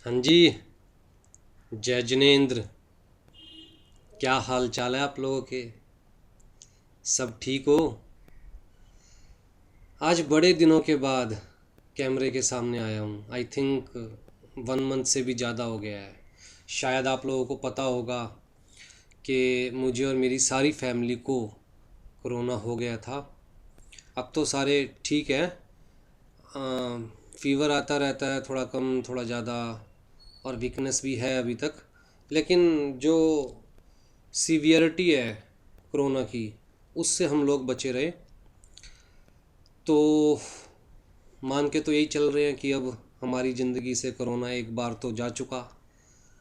हाँ जी। जय जिनेंद्र। क्या हाल चाल है आप लोगों के? सब ठीक हो? आज बड़े दिनों के बाद कैमरे के सामने आया हूँ। आई थिंक 1 मंथ से भी ज़्यादा हो गया है। शायद आप लोगों को पता होगा कि मुझे और मेरी सारी फैमिली को कोरोना हो गया था। अब तो सारे ठीक है। फीवर आता रहता है, थोड़ा कम थोड़ा ज़्यादा, और वीकनेस भी है अभी तक। लेकिन जो सीवियरिटी है कोरोना की, उससे हम लोग बचे रहे। तो मान के तो यही चल रहे हैं कि अब हमारी ज़िंदगी से कोरोना एक बार तो जा चुका,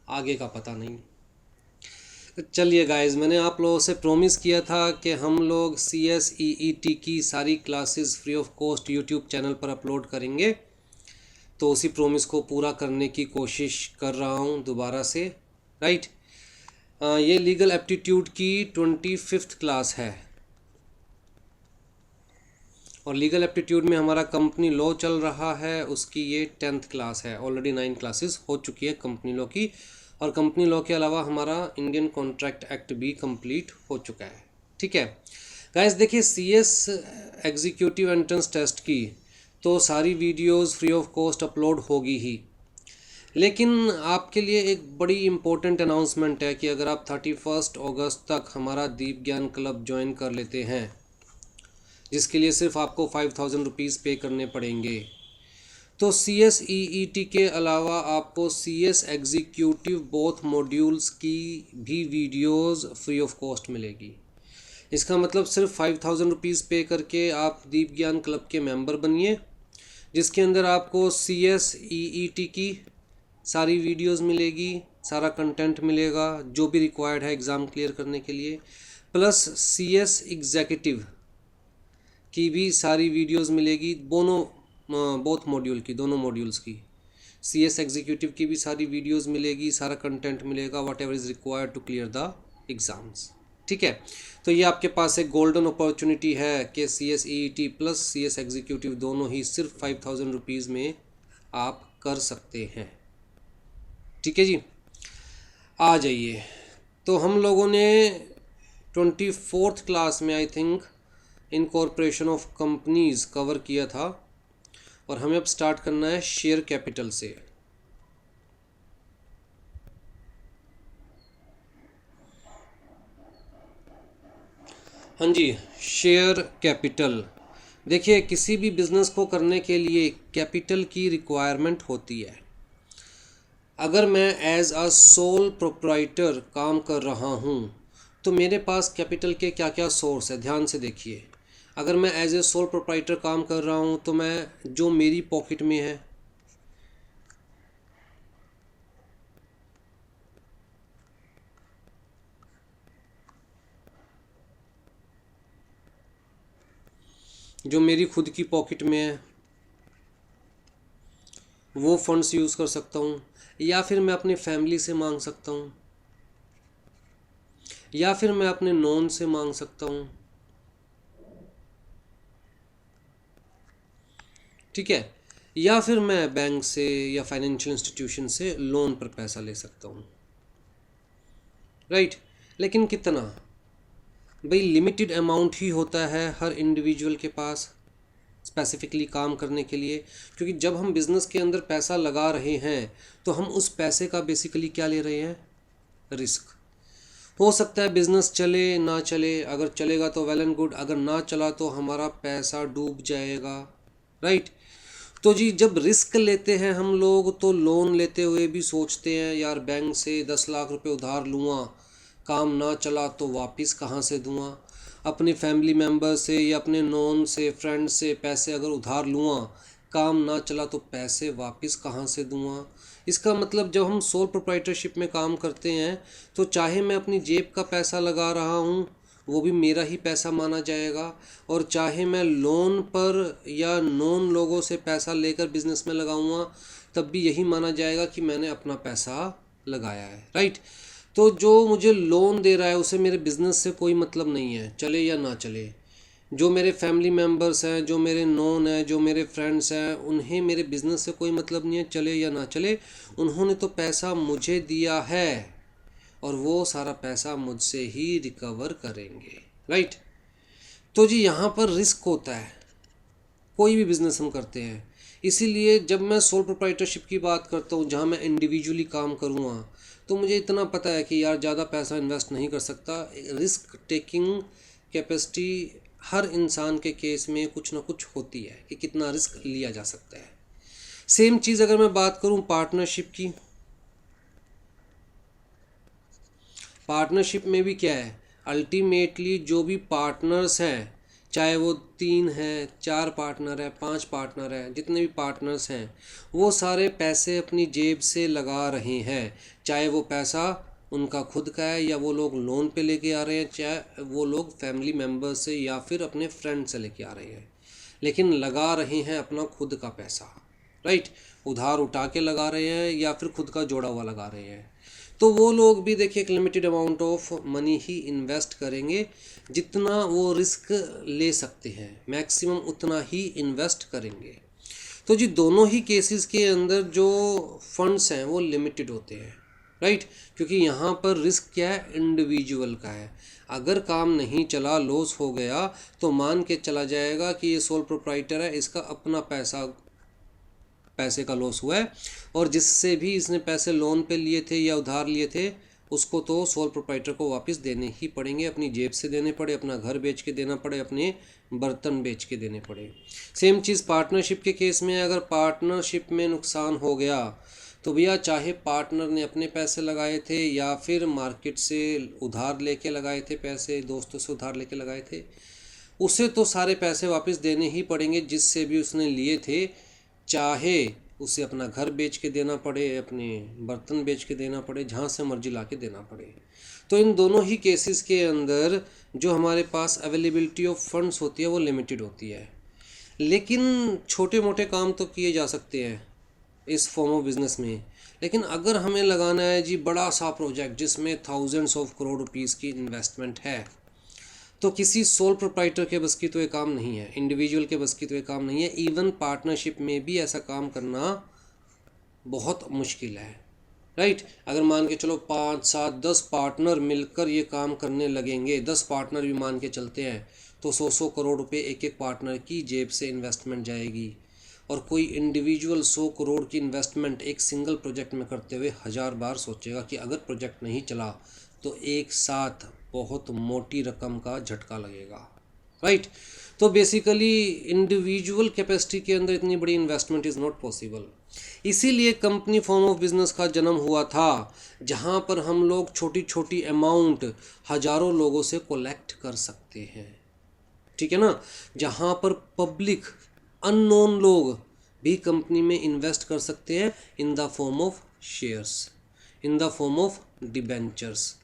आगे का पता नहीं। चलिए गाइस, मैंने आप लोगों से प्रॉमिस किया था कि हम लोग CSEET की सारी classes free of cost YouTube channel पर अपलोड करेंगे। तो उसी प्रॉमिस को पूरा करने की कोशिश कर रहा हूँ दोबारा से। राइट। ये लीगल एप्टीट्यूड की 25th क्लास है। और लीगल एप्टीट्यूड में हमारा कंपनी लॉ चल रहा है, उसकी ये 10th क्लास है। ऑलरेडी 9 क्लासेस हो चुकी है कंपनी लॉ की। और कंपनी लॉ के अलावा हमारा इंडियन कॉन्ट्रैक्ट एक्ट भी कंप्लीट हो चुका है। ठीक है गाइस, देखिए CS एग्जीक्यूटिव एंट्रेंस टेस्ट की तो सारी videos free of cost upload होगी ही। लेकिन आपके लिए एक बड़ी इम्पोर्टेंट अनाउंसमेंट है कि अगर आप 31 अगस्त तक हमारा दीप ज्ञान क्लब ज्वाइन कर लेते हैं, जिसके लिए सिर्फ आपको 5000 रुपीज़ पे करने पड़ेंगे, तो CSEET के अलावा आपको CS एग्जीक्यूटिव बोथ मॉड्यूल्स की भी वीडियोस फ्री ऑफ कॉस्ट मिलेगी। इसका मतलब सिर्फ 5000 रुपीज़ पे करके आप दीप ज्ञान क्लब के मेंबर बनिए, जिसके अंदर आपको CSEET की सारी वीडियोस मिलेगी, सारा कंटेंट मिलेगा जो भी रिक्वायर्ड है एग्ज़ाम क्लियर करने के लिए, प्लस CS एग्जीक्यूटिव की भी सारी वीडियोस मिलेगी। बोथ मॉड्यूल की, दोनों मॉड्यूल्स की। CS एग्जीक्यूटिव की भी सारी वीडियोस मिलेगी, सारा कंटेंट मिलेगा, whatever is required to clear the exams. ठीक है। तो ये आपके पास एक गोल्डन अपॉर्चुनिटी है कि CSEET प्लस CS एग्जीक्यूटिव दोनों ही सिर्फ 5000 रुपीज़ में आप कर सकते हैं। ठीक है जी, आ जाइए। तो हम लोगों ने 24th क्लास में I think incorporation of companies cover किया था, और हमें अब स्टार्ट करना है शेयर कैपिटल से। हाँ जी, शेयर कैपिटल। देखिए, किसी भी बिजनेस को करने के लिए कैपिटल की रिक्वायरमेंट होती है। अगर मैं एज अ सोल प्रोप्राइटर काम कर रहा हूँ तो मेरे पास कैपिटल के क्या क्या सोर्स है, ध्यान से देखिए। अगर मैं एज ए सोल प्रोप्राइटर काम कर रहा हूँ तो मैं, जो मेरी पॉकेट में है, जो मेरी खुद की पॉकेट में है, वो फंड्स यूज़ कर सकता हूँ, या फिर मैं अपनी फैमिली से मांग सकता हूँ, या फिर मैं अपने नॉन से मांग सकता हूँ। ठीक है। या फिर मैं बैंक से या फाइनेंशियल इंस्टीट्यूशन से लोन पर पैसा ले सकता हूँ। राइट। लेकिन कितना? भाई लिमिटेड अमाउंट ही होता है हर इंडिविजुअल के पास स्पेसिफिकली काम करने के लिए। क्योंकि जब हम बिज़नेस के अंदर पैसा लगा रहे हैं तो हम उस पैसे का बेसिकली क्या ले रहे हैं? रिस्क। हो सकता है बिज़नेस चले ना चले, अगर चलेगा तो वेल एंड गुड, अगर ना चला तो हमारा पैसा डूब जाएगा। राइट। तो जी, जब रिस्क लेते हैं हम लोग तो लोन लेते हुए भी सोचते हैं यार बैंक से 10 लाख रुपए उधार लूँगा, काम ना चला तो वापस कहाँ से दूँगा। अपनी फैमिली मेम्बर से या अपने नॉन से, फ्रेंड से पैसे अगर उधार लूँगा, काम ना चला तो पैसे वापस कहाँ से दूँगा। इसका मतलब जब हम सोल प्रोप्राइटरशिप में काम करते हैं तो चाहे मैं अपनी जेब का पैसा लगा रहा हूँ, वो भी मेरा ही पैसा माना जाएगा, और चाहे मैं लोन पर या नॉन लोगों से पैसा लेकर बिजनेस में लगाऊंगा तब भी यही माना जाएगा कि मैंने अपना पैसा लगाया है। राइट। तो जो मुझे लोन दे रहा है उसे मेरे बिजनेस से कोई मतलब नहीं है, चले या ना चले। जो मेरे फैमिली मेम्बर्स हैं, जो मेरे नोन हैं, जो मेरे फ्रेंड्स हैं, उन्हें मेरे बिज़नेस से कोई मतलब नहीं है, चले या ना चले। उन्होंने तो पैसा मुझे दिया है और वो सारा पैसा मुझसे ही रिकवर करेंगे, राइट। तो जी यहाँ पर रिस्क होता है, कोई भी बिज़नेस हम करते हैं। इसीलिए जब मैं सोल प्रोप्राइटरशिप की बात करता हूँ, जहाँ मैं इंडिविजुअली काम करूँगा, तो मुझे इतना पता है कि यार ज़्यादा पैसा इन्वेस्ट नहीं कर सकता। रिस्क टेकिंग कैपेसिटी हर इंसान के केस में कुछ ना कुछ होती है कि कितना रिस्क लिया जा सकता है। सेम चीज़ अगर मैं बात करूँ पार्टनरशिप की, पार्टनरशिप में भी क्या है, अल्टीमेटली जो भी पार्टनर्स हैं, चाहे वो 3 हैं, 4 पार्टनर है, 5 पार्टनर है, जितने भी पार्टनर्स हैं, वो सारे पैसे अपनी जेब से लगा रहे हैं। चाहे वो पैसा उनका खुद का है या वो लोग लोन पे लेके आ रहे हैं, चाहे वो लोग फैमिली मेम्बर से या फिर अपने फ्रेंड से लेके आ रहे हैं, लेकिन लगा रहे हैं अपना खुद का पैसा, राइट। उधार उठा के लगा रहे हैं या फिर खुद का जोड़ा हुआ लगा रहे हैं। तो वो लोग भी देखिए एक limited amount of money he invest करेंगे, जितना वो रिस्क ले सकते हैं मैक्सिमम उतना ही इन्वेस्ट करेंगे। तो जी दोनों ही केसेस के अंदर जो फंड्स हैं वो लिमिटेड होते हैं, राइट। क्योंकि यहाँ पर रिस्क क्या है, इंडिविजुअल का है। अगर काम नहीं चला, लॉस हो गया, तो मान के चला जाएगा कि ये सोल प्रोप्राइटर है, इसका अपना पैसे का लॉस हुआ है, और जिससे भी इसने पैसे लोन पे लिए थे या उधार लिए थे, उसको तो सोल प्रोप्राइटर को वापस देने ही पड़ेंगे। अपनी जेब से देने पड़े, अपना घर बेच के देना पड़े, अपने बर्तन बेच के देने पड़े। सेम चीज़ पार्टनरशिप के केस में, अगर पार्टनरशिप में नुकसान हो गया तो भैया चाहे पार्टनर ने अपने पैसे लगाए थे या फिर मार्केट से उधार लेके लगाए थे, पैसे दोस्तों से उधार लेके लगाए थे, उसे तो सारे पैसे वापस देने ही पड़ेंगे जिससे भी उसने लिए थे। चाहे उसे अपना घर बेच के देना पड़े, अपने बर्तन बेच के देना पड़े, जहाँ से मर्जी ला के देना पड़े। तो इन दोनों ही केसेस के अंदर जो हमारे पास अवेलेबिलिटी ऑफ फंड्स होती है वो लिमिटेड होती है। लेकिन छोटे मोटे काम तो किए जा सकते हैं इस फॉर्म ऑफ बिज़नेस में। लेकिन अगर हमें लगाना है जी बड़ा सा प्रोजेक्ट जिसमें थाउजेंड्स ऑफ करोड़ रुपीस की इन्वेस्टमेंट है, तो किसी सोल प्रोप्राइटर के बस की तो ये काम नहीं है, इंडिविजुअल के बस की तो ये काम नहीं है। इवन पार्टनरशिप में भी ऐसा काम करना बहुत मुश्किल है, राइट। अगर मान के चलो 5 7 10 पार्टनर मिलकर ये काम करने लगेंगे, 10 पार्टनर भी मान के चलते हैं, तो 100 करोड़ रुपए एक एक पार्टनर की जेब से इन्वेस्टमेंट जाएगी। और कोई इंडिविजुअल 100 करोड़ की इन्वेस्टमेंट एक सिंगल प्रोजेक्ट में करते हुए 1000 बार सोचेगा कि अगर प्रोजेक्ट नहीं चला तो एक साथ बहुत मोटी रकम का झटका लगेगा, राइट। तो बेसिकली इंडिविजुअल कैपेसिटी के अंदर इतनी बड़ी इन्वेस्टमेंट इज़ नॉट पॉसिबल। इसीलिए कंपनी फॉर्म ऑफ बिजनेस का जन्म हुआ था, जहां पर हम लोग छोटी छोटी अमाउंट हजारों लोगों से कलेक्ट कर सकते हैं, ठीक है ना। जहां पर पब्लिक अननोन लोग भी कंपनी में इन्वेस्ट कर सकते हैं इन the form of shares, in the form of debentures,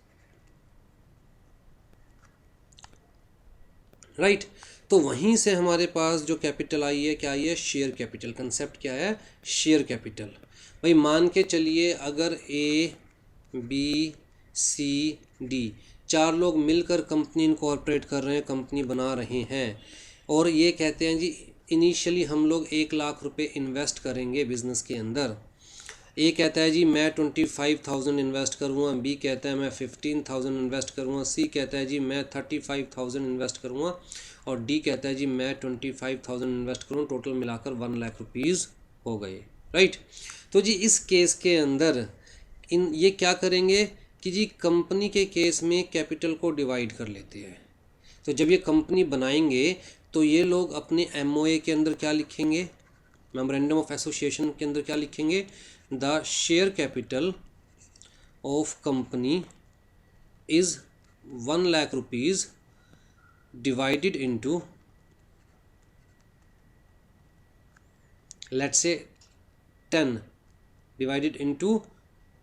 right. तो वहीं से हमारे पास जो कैपिटल आई है, क्या आई है, शेयर कैपिटल। कंसेप्ट क्या है, शेयर कैपिटल। भाई मान के चलिए अगर ए बी सी डी 4 लोग मिलकर कंपनी इनकॉर्पोरेट कर रहे हैं, कंपनी बना रहे हैं, और ये कहते हैं जी इनिशियली हम लोग 1 लाख रुपए इन्वेस्ट करेंगे बिजनेस के अंदर। ए कहता है जी मैं 25,000 इन्वेस्ट करूँगा, बी कहता है मैं 15,000 इन्वेस्ट करूँगा, सी कहता है जी मैं 35,000 इन्वेस्ट करूँगा, और डी कहता है जी मैं 25,000 इन्वेस्ट करूँ। टोटल मिलाकर 1 लाख रुपीज़ हो गए, राइट। तो जी इस केस के अंदर ये क्या करेंगे कि जी कंपनी के केस में कैपिटल को डिवाइड कर लेते हैं। तो जब ये कंपनी बनाएंगे तो ये लोग अपने MOA के अंदर क्या लिखेंगे, मेमोरेंडम ऑफ एसोसिएशन के अंदर क्या लिखेंगे, the share capital of company is 1 lakh rupees divided into, let's say 10, divided into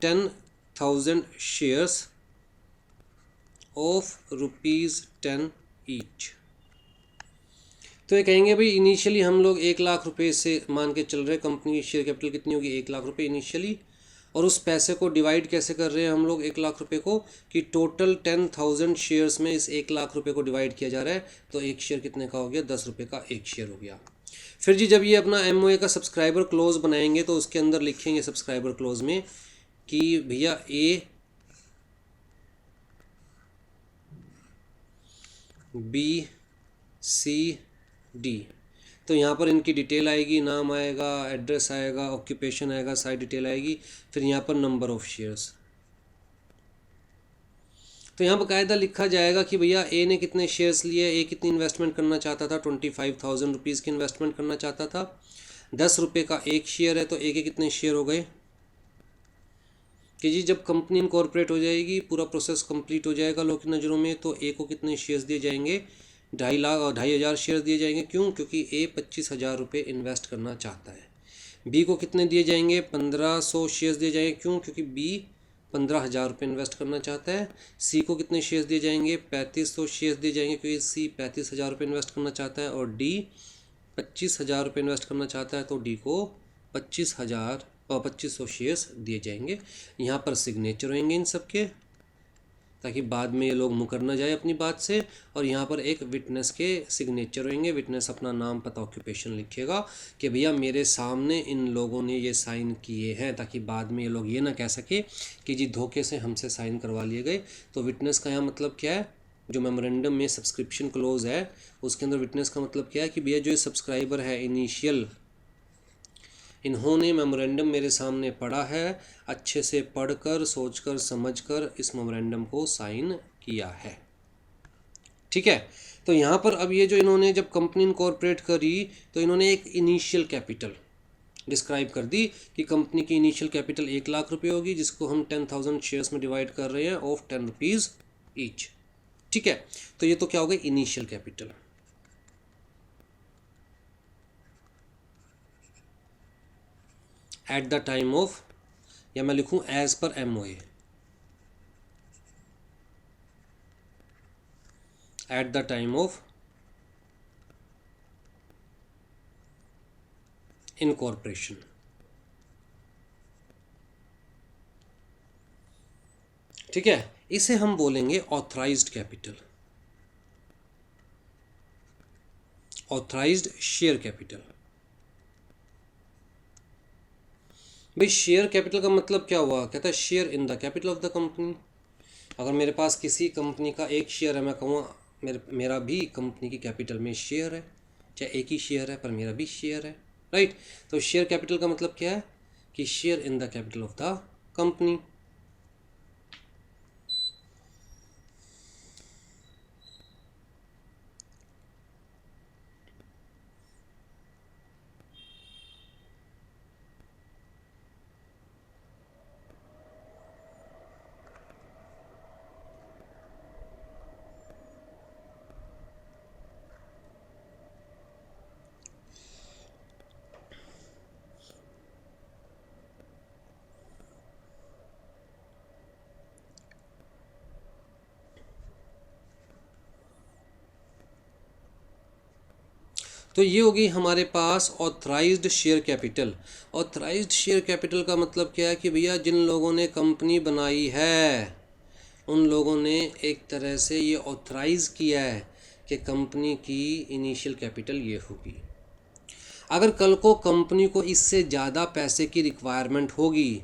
10,000 shares of ₹10 each। तो ये कहेंगे भाई इनिशियली हम लोग 1 लाख रुपए से मान के चल रहे, कंपनी की शेयर कैपिटल कितनी होगी, 1 लाख रुपए इनिशियली, और उस पैसे को डिवाइड कैसे कर रहे हैं हम लोग 1,00,000 रुपये को, कि टोटल 10,000 शेयर्स में इस 1,00,000 रुपये को डिवाइड किया जा रहा है। तो एक शेयर कितने का हो गया, 10 रुपये का एक शेयर हो गया। फिर जी जब ये अपना MOA का सब्सक्राइबर क्लोज बनाएंगे तो उसके अंदर लिखेंगे सब्सक्राइबर क्लोज में कि भैया ABCD, तो यहाँ पर इनकी डिटेल आएगी, नाम आएगा, एड्रेस आएगा, ऑक्यूपेशन आएगा, सारी डिटेल आएगी। फिर यहाँ पर नंबर ऑफ शेयर्स, तो यहाँ बाकायदा लिखा जाएगा कि भैया ए ने कितने शेयर्स लिए, ए कितनी इन्वेस्टमेंट करना चाहता था, 25,000 रुपीज़ की इन्वेस्टमेंट करना चाहता था। 10 रुपये का एक शेयर है तो ए के कितने शेयर हो गए, कि जी जब कंपनी इनकॉर्पोरेट हो जाएगी, पूरा प्रोसेस कंप्लीट हो जाएगा लोगों की नज़रों में, तो ए को कितने शेयर्स दिए जाएंगे, 2,500 शेयर्स दिए जाएंगे। क्यों, क्योंकि ए 25,000 रुपये इन्वेस्ट करना चाहता है। बी को कितने दिए जाएंगे, 1,500 शेयर्स दिए जाएंगे। क्यों, क्योंकि बी 15,000 रुपये इन्वेस्ट करना चाहता है। सी को कितने शेयर्स दिए जाएंगे, 3,500 शेयर्स दिए जाएंगे, क्योंकि सी 35,000 रुपये इन्वेस्ट करना चाहता है। और डी 25,000 रुपये इन्वेस्ट करना चाहता है, तो डी को 25,000 शेयर्स दिए जाएंगे। यहाँ पर सिग्नेचर होंगे इन सब के, ताकि बाद में ये लोग मुकर ना जाए अपनी बात से। और यहाँ पर एक विटनेस के सिग्नेचर होंगे, विटनेस अपना नाम पता ऑक्यूपेशन लिखेगा कि भैया मेरे सामने इन लोगों ने ये साइन किए हैं, ताकि बाद में ये लोग ये ना कह सके कि जी धोखे से हमसे साइन करवा लिए गए। तो विटनेस का यहाँ मतलब क्या है, जो मेमोरेंडम में सब्सक्रिप्शन क्लोज है उसके अंदर विटनेस का मतलब क्या है कि भैया जो ये सब्सक्राइबर है इनिशियल, इन्होंने मेमोरेंडम मेरे सामने पढ़ा है, अच्छे से पढ़कर सोचकर समझकर इस मेमोरेंडम को साइन किया है। ठीक है, तो यहाँ पर अब ये जो इन्होंने जब कंपनी इनकॉर्पोरेट करी तो इन्होंने एक इनिशियल कैपिटल डिस्क्राइब कर दी कि कंपनी की इनिशियल कैपिटल 1,00,000 रुपये होगी, जिसको हम 10,000 शेयर्स में डिवाइड कर रहे हैं ऑफ 10 रुपीज़ ईच। ठीक है, तो ये तो क्या हो गई, initial capital. At the time of, या मैं लिखूं as per MOA, at the time of incorporation. ठीक है, इसे हम बोलेंगे authorised capital, authorised share capital. भाई शेयर कैपिटल का मतलब क्या हुआ, कहता है share in the capital of the company. अगर मेरे पास किसी कंपनी का एक शेयर है, मैं कहूँगा मेरा भी कंपनी की कैपिटल में शेयर है, चाहे एक ही शेयर है पर मेरा भी शेयर है, राइट। तो शेयर कैपिटल का मतलब क्या है कि share in the capital of the company. तो ये होगी हमारे पास authorised share capital. Authorised share capital का मतलब क्या है कि भैया जिन लोगों ने कंपनी बनाई है उन लोगों ने एक तरह से ये ऑथराइज़ किया है कि कंपनी की इनिशियल कैपिटल ये होगी। अगर कल को कंपनी को इससे ज़्यादा पैसे की रिक्वायरमेंट होगी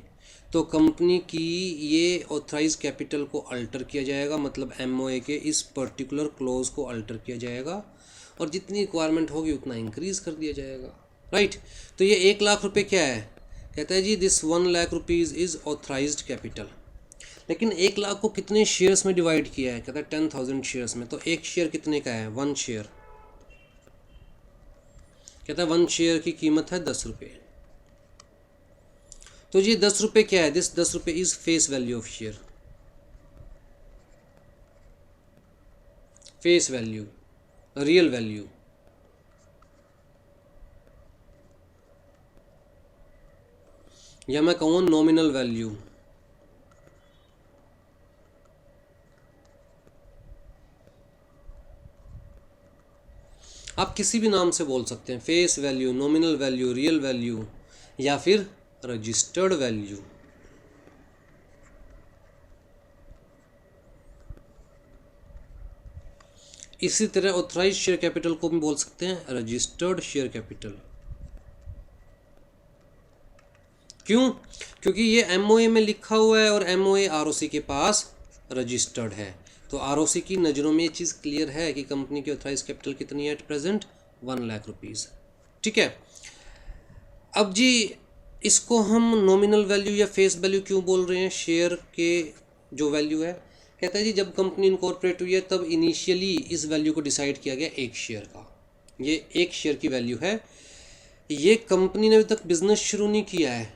तो कंपनी की ये ऑथराइज कैपिटल को अल्टर किया जाएगा, मतलब MOA के इस पर्टिकुलर क्लोज को अल्टर किया जाएगा और जितनी रिक्वायरमेंट होगी उतना इंक्रीज कर दिया जाएगा, राइट। तो ये 1,00,000 रुपये क्या है, कहता है जी this 1,00,000 rupees is authorised capital. लेकिन 1,00,000 को कितने शेयर्स में डिवाइड किया है, कहता है 10,000 शेयर्स में। तो एक शेयर कितने का है, 1 शेयर। कहता है 1 शेयर की कीमत है 10 रुपये। तो जी 10 रुपये क्या है, दिस 10 रुपये is face value of share, face value, real value. या मैं कहूँ नॉमिनल वैल्यू। आप किसी भी नाम से बोल सकते हैं, face value, nominal value, real value या फिर रजिस्टर्ड वैल्यू। इसी तरह ऑथराइज शेयर कैपिटल को भी बोल सकते हैं रजिस्टर्ड शेयर कैपिटल। क्यों? क्योंकि ये एमओए में लिखा हुआ है और एमओए आरओसी के पास रजिस्टर्ड है। तो आरओसी की नज़रों में ये चीज़ क्लियर है कि कंपनी की ऑथराइज कैपिटल कितनी है एट प्रेजेंट, 1 लाख रुपीज़। ठीक है। अब जी इसको हम नॉमिनल वैल्यू या फेस वैल्यू क्यों बोल रहे हैं? शेयर के जो वैल्यू है, कहता है जी जब कंपनी इनकॉर्पोरेट हुई है तब इनिशियली इस वैल्यू को डिसाइड किया गया एक शेयर का। ये एक शेयर की वैल्यू है। ये कंपनी ने अभी तक बिजनेस शुरू नहीं किया है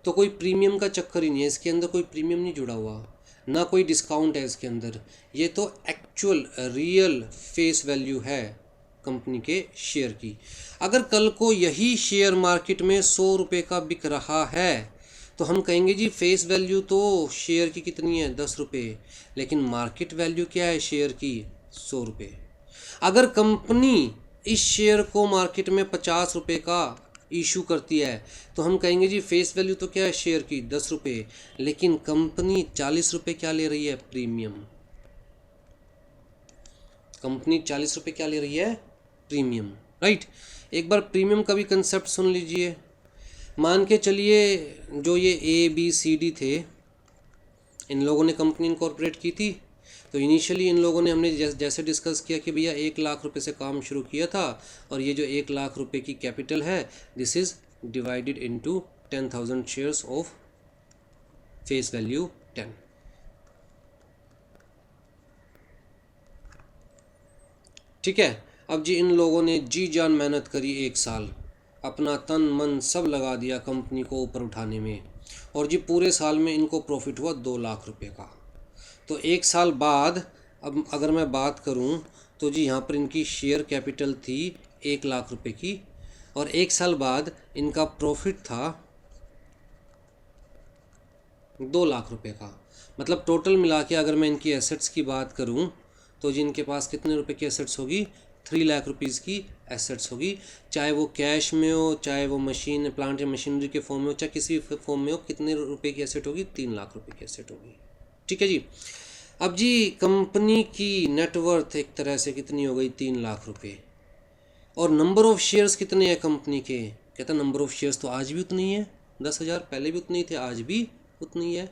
तो कोई प्रीमियम का चक्कर ही नहीं है, इसके अंदर कोई प्रीमियम नहीं जुड़ा हुआ, ना कोई डिस्काउंट है इसके अंदर। ये तो एक्चुअल रियल फेस वैल्यू है कंपनी के शेयर की। अगर कल को यही शेयर मार्केट में 100 रुपये का बिक रहा है तो हम कहेंगे जी फेस वैल्यू तो शेयर की कितनी है 10 रुपये, लेकिन मार्केट वैल्यू क्या है शेयर की 100 रुपये। अगर कंपनी इस शेयर को मार्केट में 50 रुपये का इशू करती है तो हम कहेंगे जी फेस वैल्यू तो क्या है शेयर की 10 रुपये, लेकिन कंपनी 40 रुपये क्या ले रही है प्रीमियम। कंपनी 40 रुपये क्या ले रही है प्रीमियम, राइट। एक बार प्रीमियम का भी कंसेप्ट सुन लीजिए। मान के चलिए जो ये ABCD थे, इन लोगों ने कंपनी इनकॉर्पोरेट की थी। तो इनिशियली इन लोगों ने हमने जैसे डिस्कस किया कि भैया 1 लाख रुपए से काम शुरू किया था और ये जो 1 लाख रुपए की कैपिटल है this is divided into 10,000 shares of face value 10। ठीक है। अब जी इन लोगों ने जी जान मेहनत करी, 1 साल अपना तन मन सब लगा दिया कंपनी को ऊपर उठाने में, और जी पूरे साल में इनको प्रॉफिट हुआ 2 लाख रुपए का। तो 1 साल बाद अब अगर मैं बात करूं तो जी यहाँ पर इनकी शेयर कैपिटल थी 1 लाख रुपए की, और 1 साल बाद इनका प्रॉफिट था 2 लाख रुपए का। मतलब टोटल मिला के अगर मैं इनकी एसेट्स की बात करूं तो जी इनके पास कितने रुपए की एसेट्स होगी 3 लाख रुपीज़ की एसेट्स होगी, चाहे वो कैश में हो, चाहे वो मशीन प्लांट या मशीनरी के फॉर्म में हो, चाहे किसी फॉर्म में हो। कितने रुपए की एसेट होगी 3 लाख रुपए की एसेट होगी। ठीक है जी। अब जी कंपनी की नेटवर्थ एक तरह से कितनी हो गई 3 लाख रुपए, और नंबर ऑफ शेयर्स कितने हैं कंपनी के? कहता नंबर ऑफ शेयर्स तो आज भी उतनी है, 10,000 पहले भी उतनी थे आज भी उतनी है।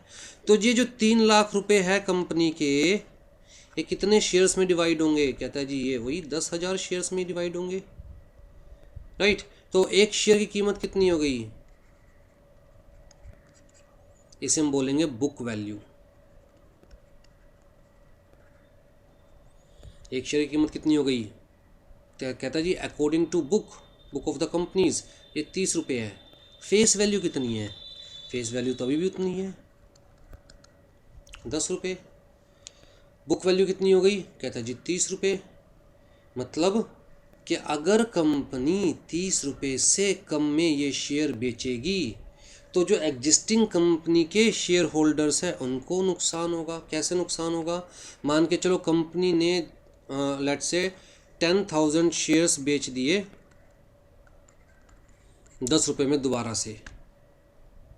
तो ये जो 3 लाख रुपए है कंपनी के, ये कितने शेयर्स में डिवाइड होंगे? कहता है जी ये वही 10,000 शेयर्स में डिवाइड होंगे, राइट। तो एक शेयर की कीमत कितनी हो गई? इसे हम बोलेंगे बुक वैल्यू। एक शेयर की कीमत कितनी हो गई? कहता जी according to book of the companies ये 30 रुपये है। फेस वैल्यू कितनी है? फेस वैल्यू तो अभी भी उतनी है 10 रुपये। बुक वैल्यू कितनी हो गई? कहता जी 30 रुपये। मतलब कि अगर कंपनी 30 रुपये से कम में ये शेयर बेचेगी तो जो एग्जिस्टिंग कंपनी के शेयर होल्डर्स हैं उनको नुकसान होगा। कैसे नुकसान होगा? मान के चलो कंपनी ने लेट्स से 10,000 शेयर्स बेच दिए 10 रुपये में दोबारा से।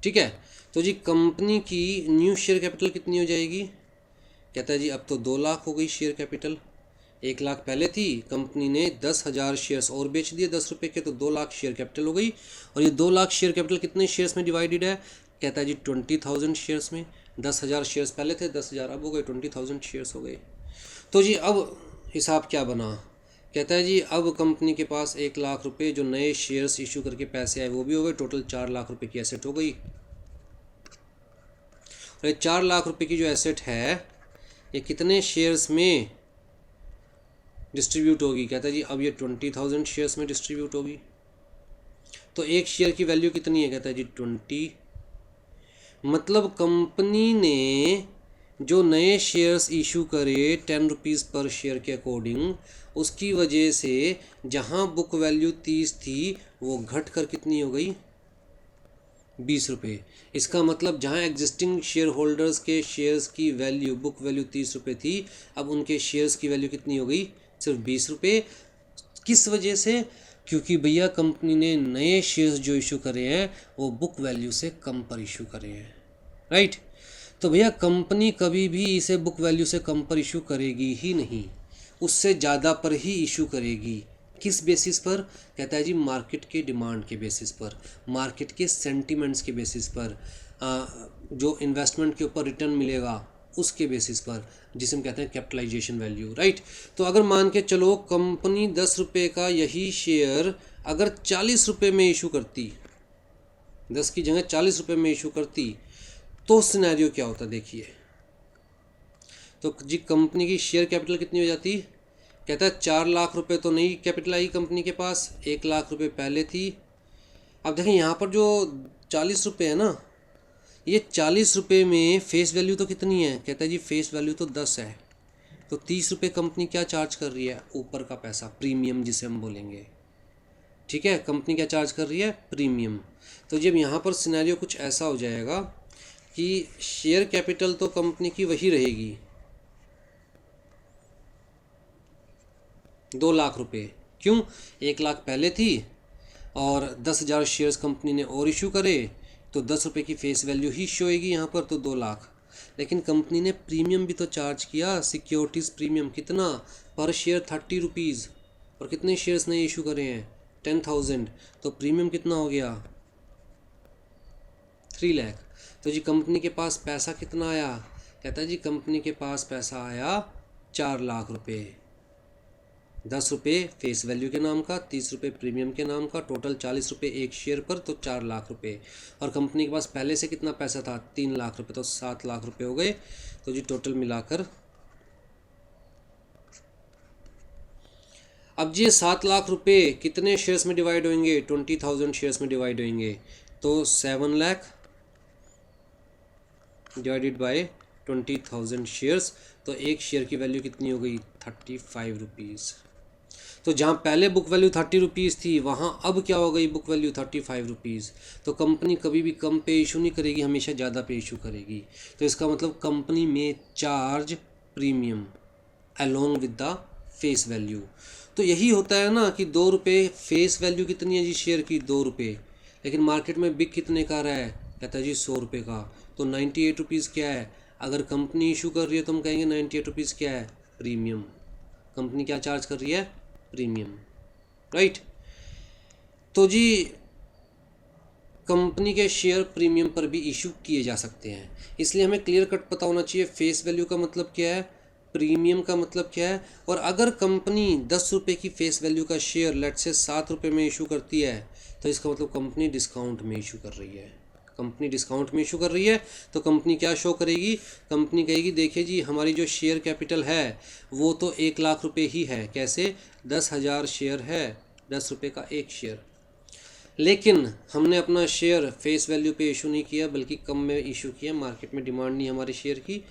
ठीक है। तो जी कंपनी की न्यू शेयर कैपिटल कितनी हो जाएगी? कहता है जी अब तो 2 लाख हो गई शेयर कैपिटल। 1 लाख पहले थी, कंपनी ने 10,000 शेयर्स और बेच दिए 10 रुपये के, तो 2 लाख शेयर कैपिटल हो गई। और ये 2 लाख शेयर कैपिटल कितने शेयर्स में डिवाइडेड है? कहता है जी 20,000 शेयर्स में। 10,000 शेयर्स पहले थे, 10,000 अब हो गए, 20,000 शेयर्स हो गए। तो जी अब हिसाब क्या बना? कहता है जी अब कंपनी के पास 1 लाख रुपए जो नए शेयर्स इशू करके पैसे आए वो भी हो गए, टोटल 4 लाख रुपए की एसेट हो गई। और ये 4 लाख रुपए की जो एसेट है ये कितने शेयर्स में डिस्ट्रीब्यूट होगी? कहता है जी अब ये 20,000 शेयर्स में डिस्ट्रीब्यूट होगी। तो एक शेयर की वैल्यू कितनी है? कहता है जी 20। मतलब कंपनी ने जो नए शेयर्स इशू करे 10 रुपीज़ पर शेयर के अकॉर्डिंग, उसकी वजह से जहां बुक वैल्यू 30 थी वो घट कर कितनी हो गई 20 रुपये। इसका मतलब जहां एग्जिस्टिंग शेयर होल्डर्स के शेयर्स की वैल्यू बुक वैल्यू 30 रुपये थी, अब उनके शेयर्स की वैल्यू कितनी हो गई सिर्फ 20 रुपये। किस वजह से? क्योंकि भैया कंपनी ने नए शेयर्स जो इशू करे हैं वो बुक वैल्यू से कम पर इशू करे हैं, राइट। तो भैया कंपनी कभी भी इसे बुक वैल्यू से कम पर इशू करेगी ही नहीं। उससे ज़्यादा पर ही इशू करेगी। किस बेसिस पर? कहता है जी मार्केट के डिमांड के बेसिस पर, मार्केट के सेंटिमेंट्स के बेसिस पर, जो इन्वेस्टमेंट के ऊपर रिटर्न मिलेगा उसके बेसिस पर, जिसे हम कहते हैं कैपिटलाइजेशन वैल्यू, राइट। तो अगर मान के चलो कंपनी 10 रुपये का यही शेयर अगर 40 रुपये में इशू करती, 10 की जगह 40 रुपये में इशू करती, तो सिनेरियो क्या होता देखिए। तो जी कंपनी की शेयर कैपिटल कितनी हो जाती? कहता है 4 लाख रुपए तो नहीं कैपिटल आई कंपनी के पास, 1 लाख रुपए पहले थी। अब देखें यहाँ पर जो 40 रुपये है ना, ये 40 रुपये में फेस वैल्यू तो कितनी है? कहता है जी फेस वैल्यू तो 10 है। तो 30 रुपये कंपनी क्या चार्ज कर रही है? ऊपर का पैसा, प्रीमियम जिसे हम बोलेंगे। ठीक है, कंपनी क्या चार्ज कर रही है? प्रीमियम। तो जब यहाँ पर सिनेरियो कुछ ऐसा हो जाएगा कि शेयर कैपिटल तो कंपनी की वही रहेगी 2 लाख रुपए। क्यों? 1 लाख पहले थी और 10,000 शेयर्स कंपनी ने और इशू करे, तो 10 रुपये की फेस वैल्यू ही शो होगी यहाँ पर, तो 2 लाख। लेकिन कंपनी ने प्रीमियम भी तो चार्ज किया, सिक्योरिटीज़ प्रीमियम। कितना? पर शेयर 30 रुपीज़। और कितने शेयर्स ने इशू करे हैं? 10,000। तो प्रीमियम कितना हो गया? 3 लाख। तो जी कंपनी के पास पैसा कितना आया? कहता है जी कंपनी के पास पैसा आया 4 लाख रुपए। 10 रुपये फेस वैल्यू के नाम का, 30 रुपये प्रीमियम के नाम का, टोटल 40 रुपये एक शेयर पर, तो 4 लाख रुपए। और कंपनी के पास पहले से कितना पैसा था? 3 लाख रुपए, तो 7 लाख रुपए हो गए। तो जी टोटल मिलाकर अब जी 7 लाख रुपए कितने शेयर्स में डिवाइड होंगे? 20,000 शेयर्स में डिवाइड होंगे। तो 7 लाख डिवाइडेड बाय 20,000 शेयर्स, तो एक शेयर की वैल्यू कितनी हो गई? 35 रुपीज़। तो जहाँ पहले बुक वैल्यू 30 रुपीज़ थी, वहाँ अब क्या हो गई? Book value 35 rupees. तो कंपनी कभी भी कम पे इशू नहीं करेगी, हमेशा ज़्यादा पे इशू करेगी। तो इसका मतलब कंपनी में charge premium along with the face value. तो यही होता है ना कि 2 रुपये फेस वैल्यू कितनी है जी शेयर की? 2 रुपये। लेकिन मार्केट में बिक कितने का रहा है? कहता है जी 100 रुपये का। तो 98 रुपीज़ क्या है? अगर कंपनी इशू कर रही है तो हम कहेंगे 98 रुपीज़ क्या है? प्रीमियम। कंपनी क्या चार्ज कर रही है? Premium, right. तो जी कंपनी के शेयर प्रीमियम पर भी इशू किए जा सकते हैं, इसलिए हमें क्लियर कट पता होना चाहिए फेस वैल्यू का मतलब क्या है, प्रीमियम का मतलब क्या है। और अगर कंपनी 10 रुपये की फेस वैल्यू का शेयर लेट से 7 रुपये में इशू करती है, तो इसका मतलब कंपनी डिस्काउंट में इशू कर रही है। कंपनी डिस्काउंट में इशू कर रही है, तो कंपनी क्या शो करेगी? कंपनी कहेगी देखिए जी हमारी जो शेयर कैपिटल है वो तो 1 लाख रुपए ही है। कैसे? 10,000 शेयर है, 10 रुपये का एक शेयर। लेकिन हमने अपना शेयर फेस वैल्यू पे इशू नहीं किया, बल्कि कम में इशू किया, मार्केट में डिमांड नहीं हमारे शेयर की।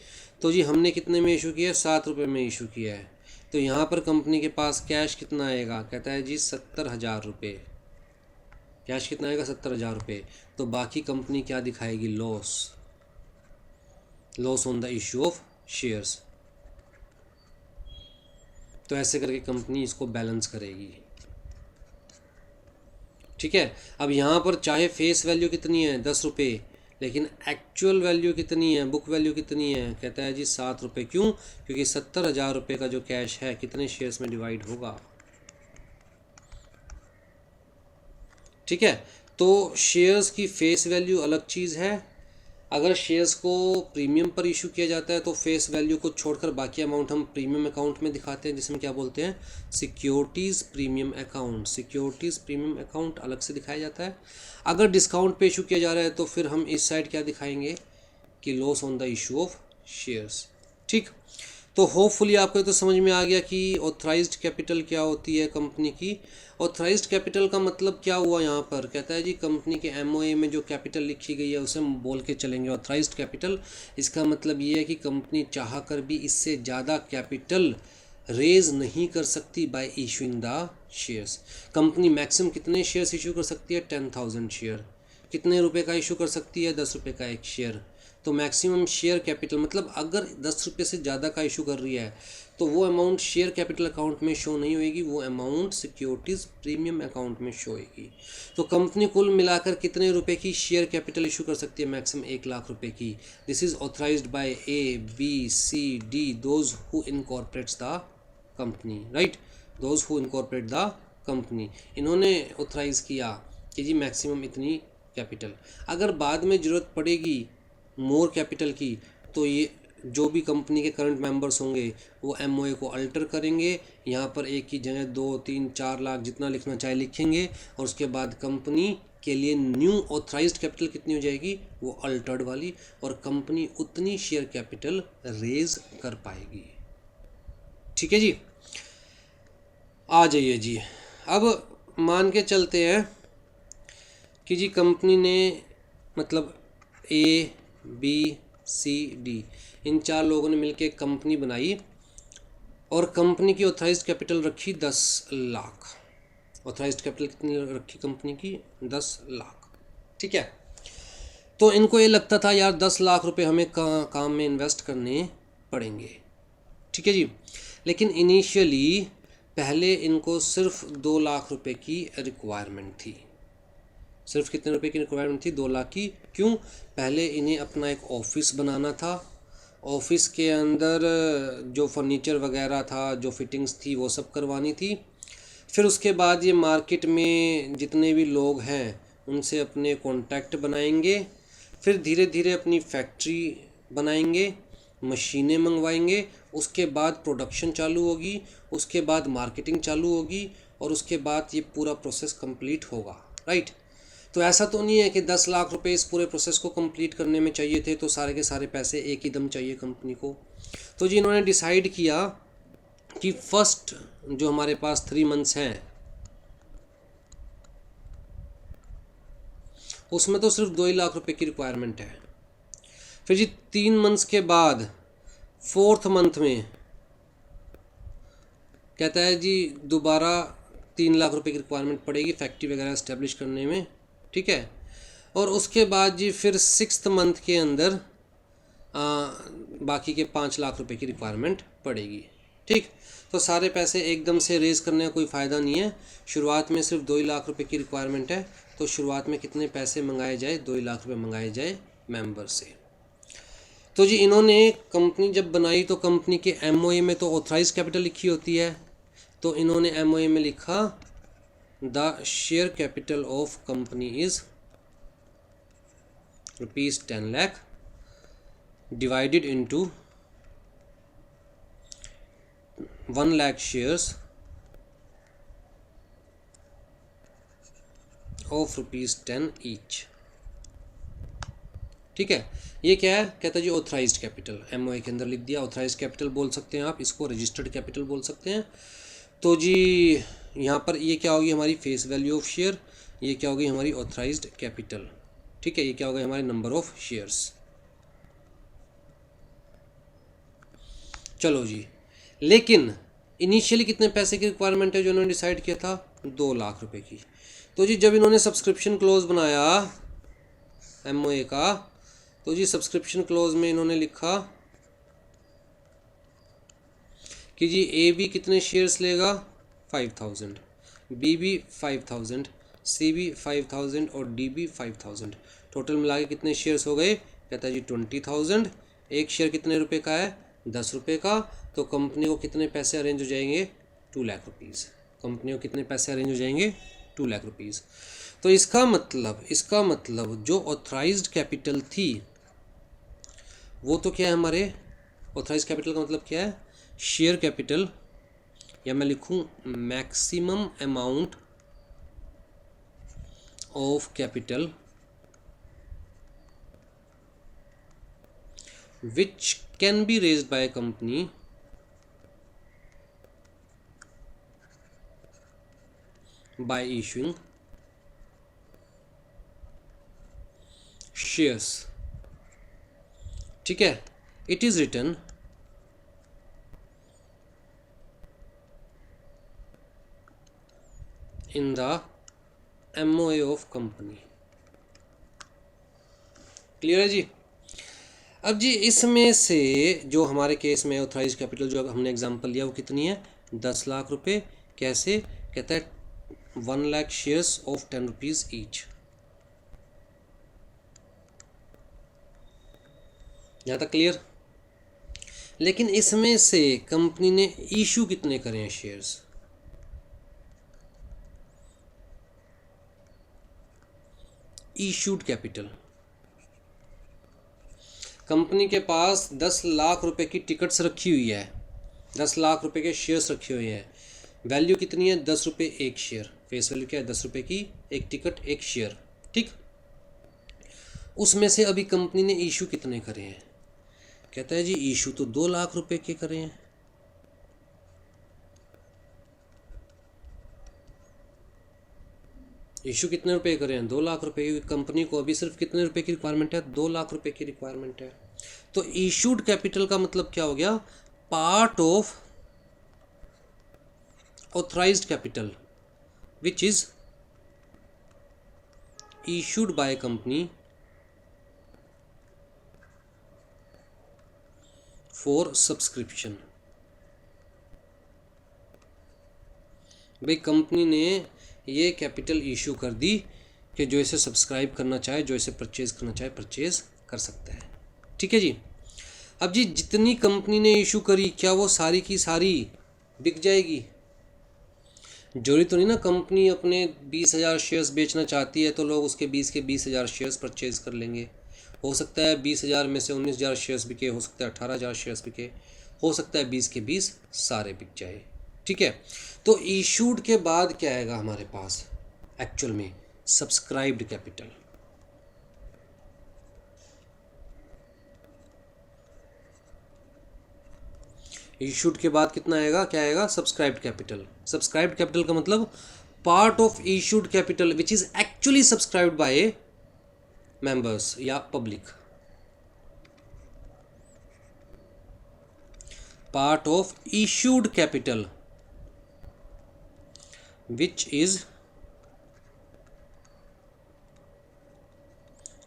तो जी हमने कितने में इशू किया? 7 रुपये में इशू किया है। तो यहाँ पर कंपनी के पास कैश कितना आएगा? कहता है जी 70,000 रुपये। कैश कितना आएगा? 70,000 रुपये। तो बाकी कंपनी क्या दिखाएगी? Loss, loss on the issue of shares. तो ऐसे करके कंपनी इसको बैलेंस करेगी। ठीक है, अब यहाँ पर चाहे फेस वैल्यू कितनी है? 10 रुपये, लेकिन एक्चुअल वैल्यू कितनी है? बुक वैल्यू कितनी है? कहता है जी 7 रुपये। क्यों? क्योंकि 70,000 रुपये का जो कैश है कितने शेयर्स में डिवाइड होगा। ठीक है, तो शेयर्स की फेस वैल्यू अलग चीज़ है। अगर शेयर्स को प्रीमियम पर इशू किया जाता है तो फेस वैल्यू को छोड़कर बाकी अमाउंट हम प्रीमियम अकाउंट में दिखाते हैं, जिसमें क्या बोलते हैं? Securities premium account. Securities premium account अलग से दिखाया जाता है। अगर डिस्काउंट पे इशू किया जा रहा है तो फिर हम इस साइड क्या दिखाएंगे कि loss on the issue of shares. ठीक, तो होपफुली आपको तो समझ में आ गया कि ऑथराइज्ड कैपिटल क्या होती है कंपनी की। ऑथराइज्ड कैपिटल का मतलब क्या हुआ यहाँ पर? कहता है जी कंपनी के एमओए में जो कैपिटल लिखी गई है उसे हम बोल के चलेंगे ऑथराइज्ड कैपिटल। इसका मतलब ये है कि कंपनी चाह कर भी इससे ज़्यादा कैपिटल रेज नहीं कर सकती bye issuing the shares. Company maximum कितने शेयर्स इशू कर सकती है? 10,000 शेयर। कितने रुपए का इशू कर सकती है? 10 रुपये का एक शेयर। तो मैक्सिमम शेयर कैपिटल मतलब अगर 10 रुपये से ज़्यादा का इशू कर रही है तो वो अमाउंट शेयर कैपिटल अकाउंट में शो नहीं होएगी, वो अमाउंट सिक्योरिटीज़ प्रीमियम अकाउंट में शो होएगी। तो कंपनी कुल मिलाकर कितने रुपए की शेयर कैपिटल इशू कर सकती है? मैक्सिमम 1 लाख रुपए की। This is authorised bye A, B, C, D, those who incorporates the company, right, those who incorporate the company. इन्होंने ऑथराइज़ किया कि जी मैक्सिमम इतनी कैपिटल। अगर बाद में ज़रूरत पड़ेगी मोर कैपिटल की तो ये जो भी कंपनी के करंट मेंबर्स होंगे वो एमओए को अल्टर करेंगे, यहाँ पर एक की जगह 2, 3, 4 लाख जितना लिखना चाहे लिखेंगे, और उसके बाद कंपनी के लिए न्यू ऑथराइज्ड कैपिटल कितनी हो जाएगी, वो अल्टर्ड वाली, और कंपनी उतनी शेयर कैपिटल रेज कर पाएगी। ठीक है जी, आ जाइए जी। अब मान के चलते हैं कि जी कंपनी ने मतलब ए बी सी डी इन 4 लोगों ने मिलकर कंपनी बनाई और कंपनी की ऑथराइज्ड कैपिटल रखी 10 लाख। ऑथराइज्ड कैपिटल कितनी रखी कंपनी की, 10 लाख। ठीक है, तो इनको ये लगता था यार 10 लाख रुपए हमें काम में इन्वेस्ट करने पड़ेंगे। ठीक है जी, लेकिन इनिशियली पहले इनको सिर्फ 2 लाख रुपए की रिक्वायरमेंट थी। सिर्फ कितने रुपए की रिक्वायरमेंट थी, 2 लाख की। क्यों? पहले इन्हें अपना एक ऑफिस बनाना था, ऑफिस के अंदर जो फर्नीचर वगैरह था, जो फिटिंग्स थी, वो सब करवानी थी। फिर उसके बाद ये मार्केट में जितने भी लोग हैं उनसे अपने कॉन्टैक्ट बनाएंगे, फिर धीरे धीरे अपनी फैक्ट्री बनाएंगे, मशीनें मंगवाएंगे, उसके बाद प्रोडक्शन चालू होगी, उसके बाद मार्केटिंग चालू होगी, और उसके बाद ये पूरा प्रोसेस कंप्लीट होगा, राइट। तो ऐसा तो नहीं है कि 10 लाख रुपए इस पूरे प्रोसेस को कंप्लीट करने में चाहिए थे तो सारे के सारे पैसे एक ही दम चाहिए कंपनी को। तो जी इन्होंने डिसाइड किया कि फर्स्ट जो हमारे पास 3 मंथ्स हैं उसमें तो सिर्फ 2 ही लाख रुपए की रिक्वायरमेंट है। फिर जी 3 मंथ्स के बाद 4th मंथ में कहता है जी दोबारा 3 लाख रुपए की रिक्वायरमेंट पड़ेगी फैक्ट्री वगैरह इस्टेब्लिश करने में। ठीक है, और उसके बाद जी फिर 6th मंथ के अंदर बाकी के 5 लाख रुपए की रिक्वायरमेंट पड़ेगी। ठीक, तो सारे पैसे एकदम से रेज़ करने का कोई फ़ायदा नहीं है। शुरुआत में सिर्फ 2 ही लाख रुपए की रिक्वायरमेंट है, तो शुरुआत में कितने पैसे मंगाए जाए, 2 ही लाख रुपए मंगाए जाए मेंबर से। तो जी इन्होंने कंपनी जब बनाई तो कंपनी के एमओए में तो ऑथराइज कैपिटल लिखी होती है, तो इन्होंने एमओए में लिखा the share capital of company is ₹10 lakh divided into 1 lakh shares of ₹10 each। ठीक है, ये क्या है, कहता है जी ऑथराइज्ड कैपिटल, एमओए के अंदर लिख दिया। ऑथराइज्ड कैपिटल बोल सकते हैं आप, इसको रजिस्टर्ड कैपिटल बोल सकते हैं। तो जी यहाँ पर ये क्या होगी हमारी फेस वैल्यू ऑफ शेयर, ये क्या होगी हमारी ऑथराइज्ड कैपिटल। ठीक है, ये क्या होगा हमारे नंबर ऑफ शेयर्स। चलो जी, लेकिन इनिशियली कितने पैसे की रिक्वायरमेंट है जो इन्होंने डिसाइड किया था, 2 लाख रुपए की। तो जी जब इन्होंने सब्सक्रिप्शन क्लोज बनाया एमओए का, तो जी सब्सक्रिप्शन क्लोज में इन्होंने लिखा कि जी ए बी कितने शेयर्स लेगा, 5000, बी भी 5000, सी भी 5000 और डी भी 5000। टोटल मिला के कितने शेयर्स हो गए, कहता है जी 20,000। एक शेयर कितने रुपए का है, 10 रुपये का। तो कंपनी को कितने पैसे अरेंज हो जाएंगे, 2 लाख रुपीज़। कंपनी को कितने पैसे अरेंज हो जाएंगे, 2 लाख रुपीज़। तो इसका मतलब जो ऑथराइज्ड कैपिटल थी वो तो क्या है हमारे, ऑथराइज्ड कैपिटल का मतलब क्या है, शेयर कैपिटल, या मैं लिखूं maximum amount of capital which can be raised by a company by issuing shares। ठीक है, it is written in the MOA of company। Clear है जी। अब जी इसमें से जो हमारे केस में ऑथराइज कैपिटल जो हमने एग्जांपल लिया वो कितनी है, 10 लाख रुपए। कैसे, कहता है 1 lakh shares of 10 rupees each. यहाँ तक क्लियर। लेकिन इसमें से कंपनी ने इशू कितने करे हैं शेयर्स? इशूड कैपिटल, कंपनी के पास 10 लाख रुपए की टिकट्स रखी हुई है, 10 लाख रुपए के शेयर्स रखे हुए हैं। वैल्यू कितनी है? 10 रुपये एक शेयर। फेस वैल्यू क्या है? 10 रुपये की एक टिकट एक शेयर। ठीक, उसमें से अभी कंपनी ने इशू कितने करे हैं? कहता है जी इशू तो 2 लाख रुपए के करे हैं। इशू कितने रुपए करे हैं? 2 लाख रुपए की। कंपनी को अभी सिर्फ कितने रुपए की रिक्वायरमेंट है? 2 लाख रुपए की रिक्वायरमेंट है। तो इशूड कैपिटल का मतलब क्या हो गया? Part of authorised capital which is issued by a company for subscription। भाई कंपनी ने ये कैपिटल इशू कर दी कि जो इसे सब्सक्राइब करना चाहे, जो इसे परचेज करना चाहे, परचेज कर सकता है। ठीक है जी। अब जी जितनी कंपनी ने इशू करी, क्या वो सारी की सारी बिक जाएगी? जरूरी तो नहीं ना, कंपनी अपने 20,000 शेयर्स बेचना चाहती है तो लोग उसके 20,000 शेयर्स परचेज कर लेंगे। हो सकता है 20,000 में से 19,000 शेयर्स बिके, हो सकता है 18,000 शेयर्स बिके, हो सकता है 20 के 20 सारे बिक जाए। ठीक है, तो इशूड के बाद क्या आएगा हमारे पास? एक्चुअल में सब्सक्राइब्ड कैपिटल। इशूड के बाद कितना आएगा? क्या आएगा? Subscribed capital. सब्सक्राइब्ड कैपिटल का मतलब part of issued capital which is actually subscribed by members या public. Part of issued capital which is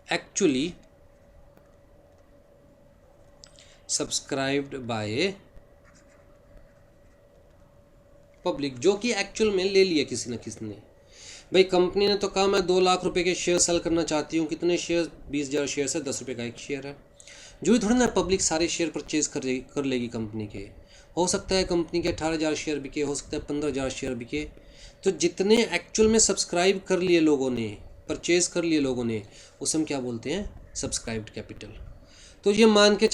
actually subscribed by public, जो कि एक्चुअल में ले लिया किसी न किसी ने। भाई कंपनी ने तो कहा मैं 2 लाख रुपए के शेयर सेल करना चाहती हूँ। कितने शेयर? 20,000 शेयर है, 10 रुपये का एक शेयर है। जो ही थोड़ी ना पब्लिक सारे शेयर परचेज कर लेगी कंपनी के। हो सकता है कंपनी के 18,000 शेयर बिके, हो सकता है 15,000 शेयर बिके। तो जितने एक्चुअल में सब्सक्राइब कर लिए लोगों ने, परचेज कर लिए लोगों ने, उसे हम क्या बोलते हैं? Subscribed capital. तो ये मान के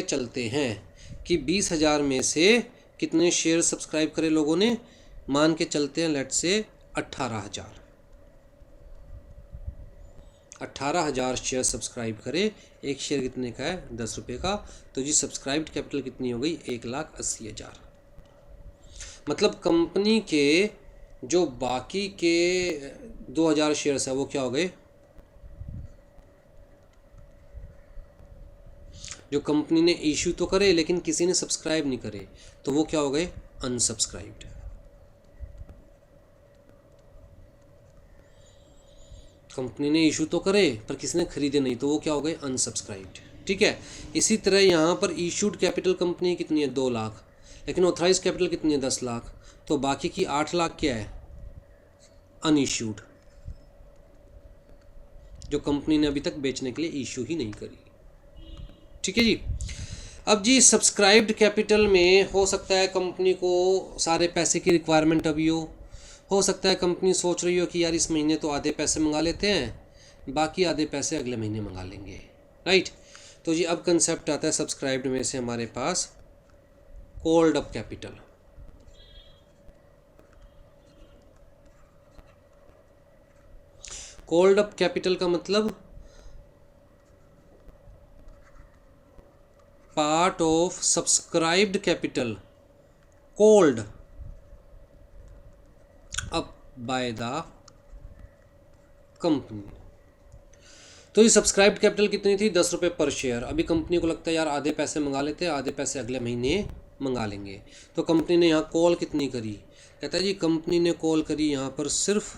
चलते हैं कि 20,000 में से कितने शेयर सब्सक्राइब करे लोगों ने? मान के चलते हैं लेट से 18,000। 18,000 शेयर सब्सक्राइब करे। एक शेयर कितने का है? 10 रुपये का। तो जी सब्सक्राइब्ड कैपिटल कितनी हो गई? 1,80,000। मतलब कंपनी के जो बाकी के 2,000 शेयर्स है वो क्या हो गए? जो कंपनी ने इशू तो करे लेकिन किसी ने सब्सक्राइब नहीं करे, तो वो क्या हो गए? अनसब्सक्राइब्ड। कंपनी ने इशू तो करे पर किसी ने खरीदे नहीं, तो वो क्या हो गए? अनसब्सक्राइब्ड। ठीक है, इसी तरह यहाँ पर इशूड कैपिटल कंपनी कितनी है? 2 लाख, लेकिन ऑथराइज कैपिटल कितनी है? 10 लाख। तो बाकी की 8 लाख क्या है? अनइशूड, जो कंपनी ने अभी तक बेचने के लिए इशू ही नहीं करी। ठीक है जी। अब जी सब्सक्राइब्ड कैपिटल में हो सकता है कंपनी को सारे पैसे की रिक्वायरमेंट अभी हो सकता है कंपनी सोच रही हो कि यार इस महीने तो आधे पैसे मंगा लेते हैं, बाकी आधे पैसे अगले महीने मंगा लेंगे। राइट, तो जी अब कंसेप्ट आता है सब्सक्राइब्ड में से हमारे पास called up capital. Called up capital का मतलब part of subscribed capital called up by the company. तो ये सब्सक्राइब्ड कैपिटल कितनी थी? 10 रुपये पर शेयर। अभी कंपनी को लगता है यार आधे पैसे मंगा लेते हैं, आधे पैसे अगले महीने मंगा लेंगे। तो कंपनी ने यहाँ कॉल कितनी करी? कहता है जी कंपनी ने कॉल करी यहाँ पर सिर्फ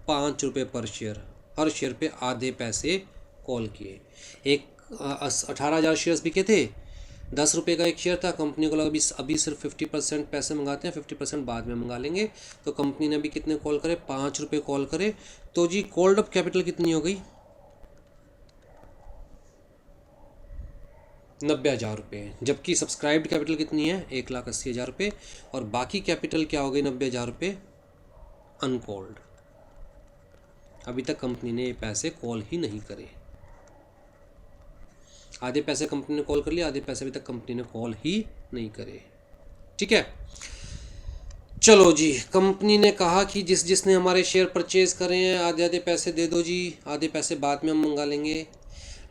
5 रुपये पर शेयर। हर शेयर पे आधे पैसे कॉल किए। 18,000 शेयर्स बिके थे, 10 रुपये का एक शेयर था। कंपनी को लगा अभी सिर्फ 50% पैसे मंगाते हैं, 50% बाद में मंगा लेंगे। तो कंपनी ने अभी कितने कॉल करे? 5 रुपये कॉल करे। तो जी कॉल्ड अप कैपिटल कितनी हो गई? 90,000 रुपये, जबकि सब्सक्राइब्ड कैपिटल कितनी है 1,80,000 रुपये, और बाकी कैपिटल क्या हो गई 90,000 रुपये अनकॉल्ड। अभी तक कंपनी ने ये पैसे कॉल ही नहीं करे। आधे पैसे कंपनी ने कॉल कर लिए, आधे पैसे अभी तक कंपनी ने कॉल ही नहीं करे। ठीक है, चलो जी, कंपनी ने कहा कि जिसने हमारे शेयर परचेज करे हैं आधे आधे पैसे दे दो जी, आधे पैसे बाद में हम मंगा लेंगे।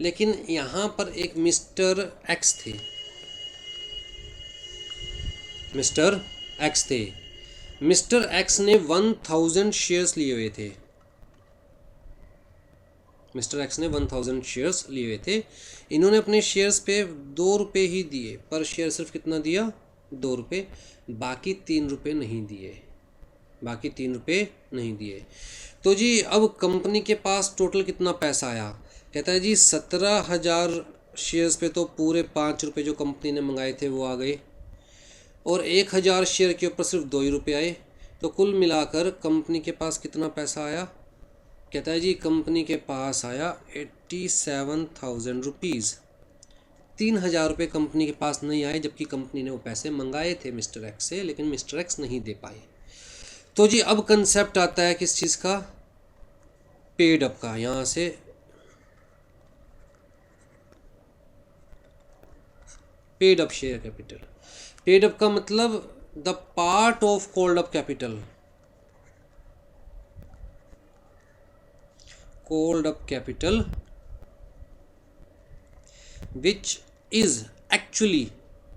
लेकिन यहाँ पर एक मिस्टर एक्स थे, मिस्टर एक्स ने 1000 शेयर्स लिए हुए थे। मिस्टर एक्स ने 1000 शेयर्स लिए हुए थे। इन्होंने अपने शेयर्स पे 2 रुपये ही दिए, पर शेयर सिर्फ कितना दिया 2 रुपये, बाकी 3 रुपये नहीं दिए। तो जी अब कंपनी के पास टोटल कितना पैसा आया, कहता है जी 17,000 शेयर्स पे तो पूरे 5 रुपये जो कंपनी ने मंगाए थे वो आ गए, और 1,000 शेयर के ऊपर सिर्फ 2 ही रुपये आए। तो कुल मिलाकर कंपनी के पास कितना पैसा आया, कहता है जी कंपनी के पास आया 87,000 रुपीज़। 3,000 रुपये कंपनी के पास नहीं आए, जबकि कंपनी ने वो पैसे मंगाए थे मिस्टर एक्स से, लेकिन मिस्टर एक्स नहीं दे पाए। तो जी अब कंसेप्ट आता है किस चीज़ का, पेड अप का। यहाँ से paid up share capital, paid up का मतलब the part of called up capital, which is actually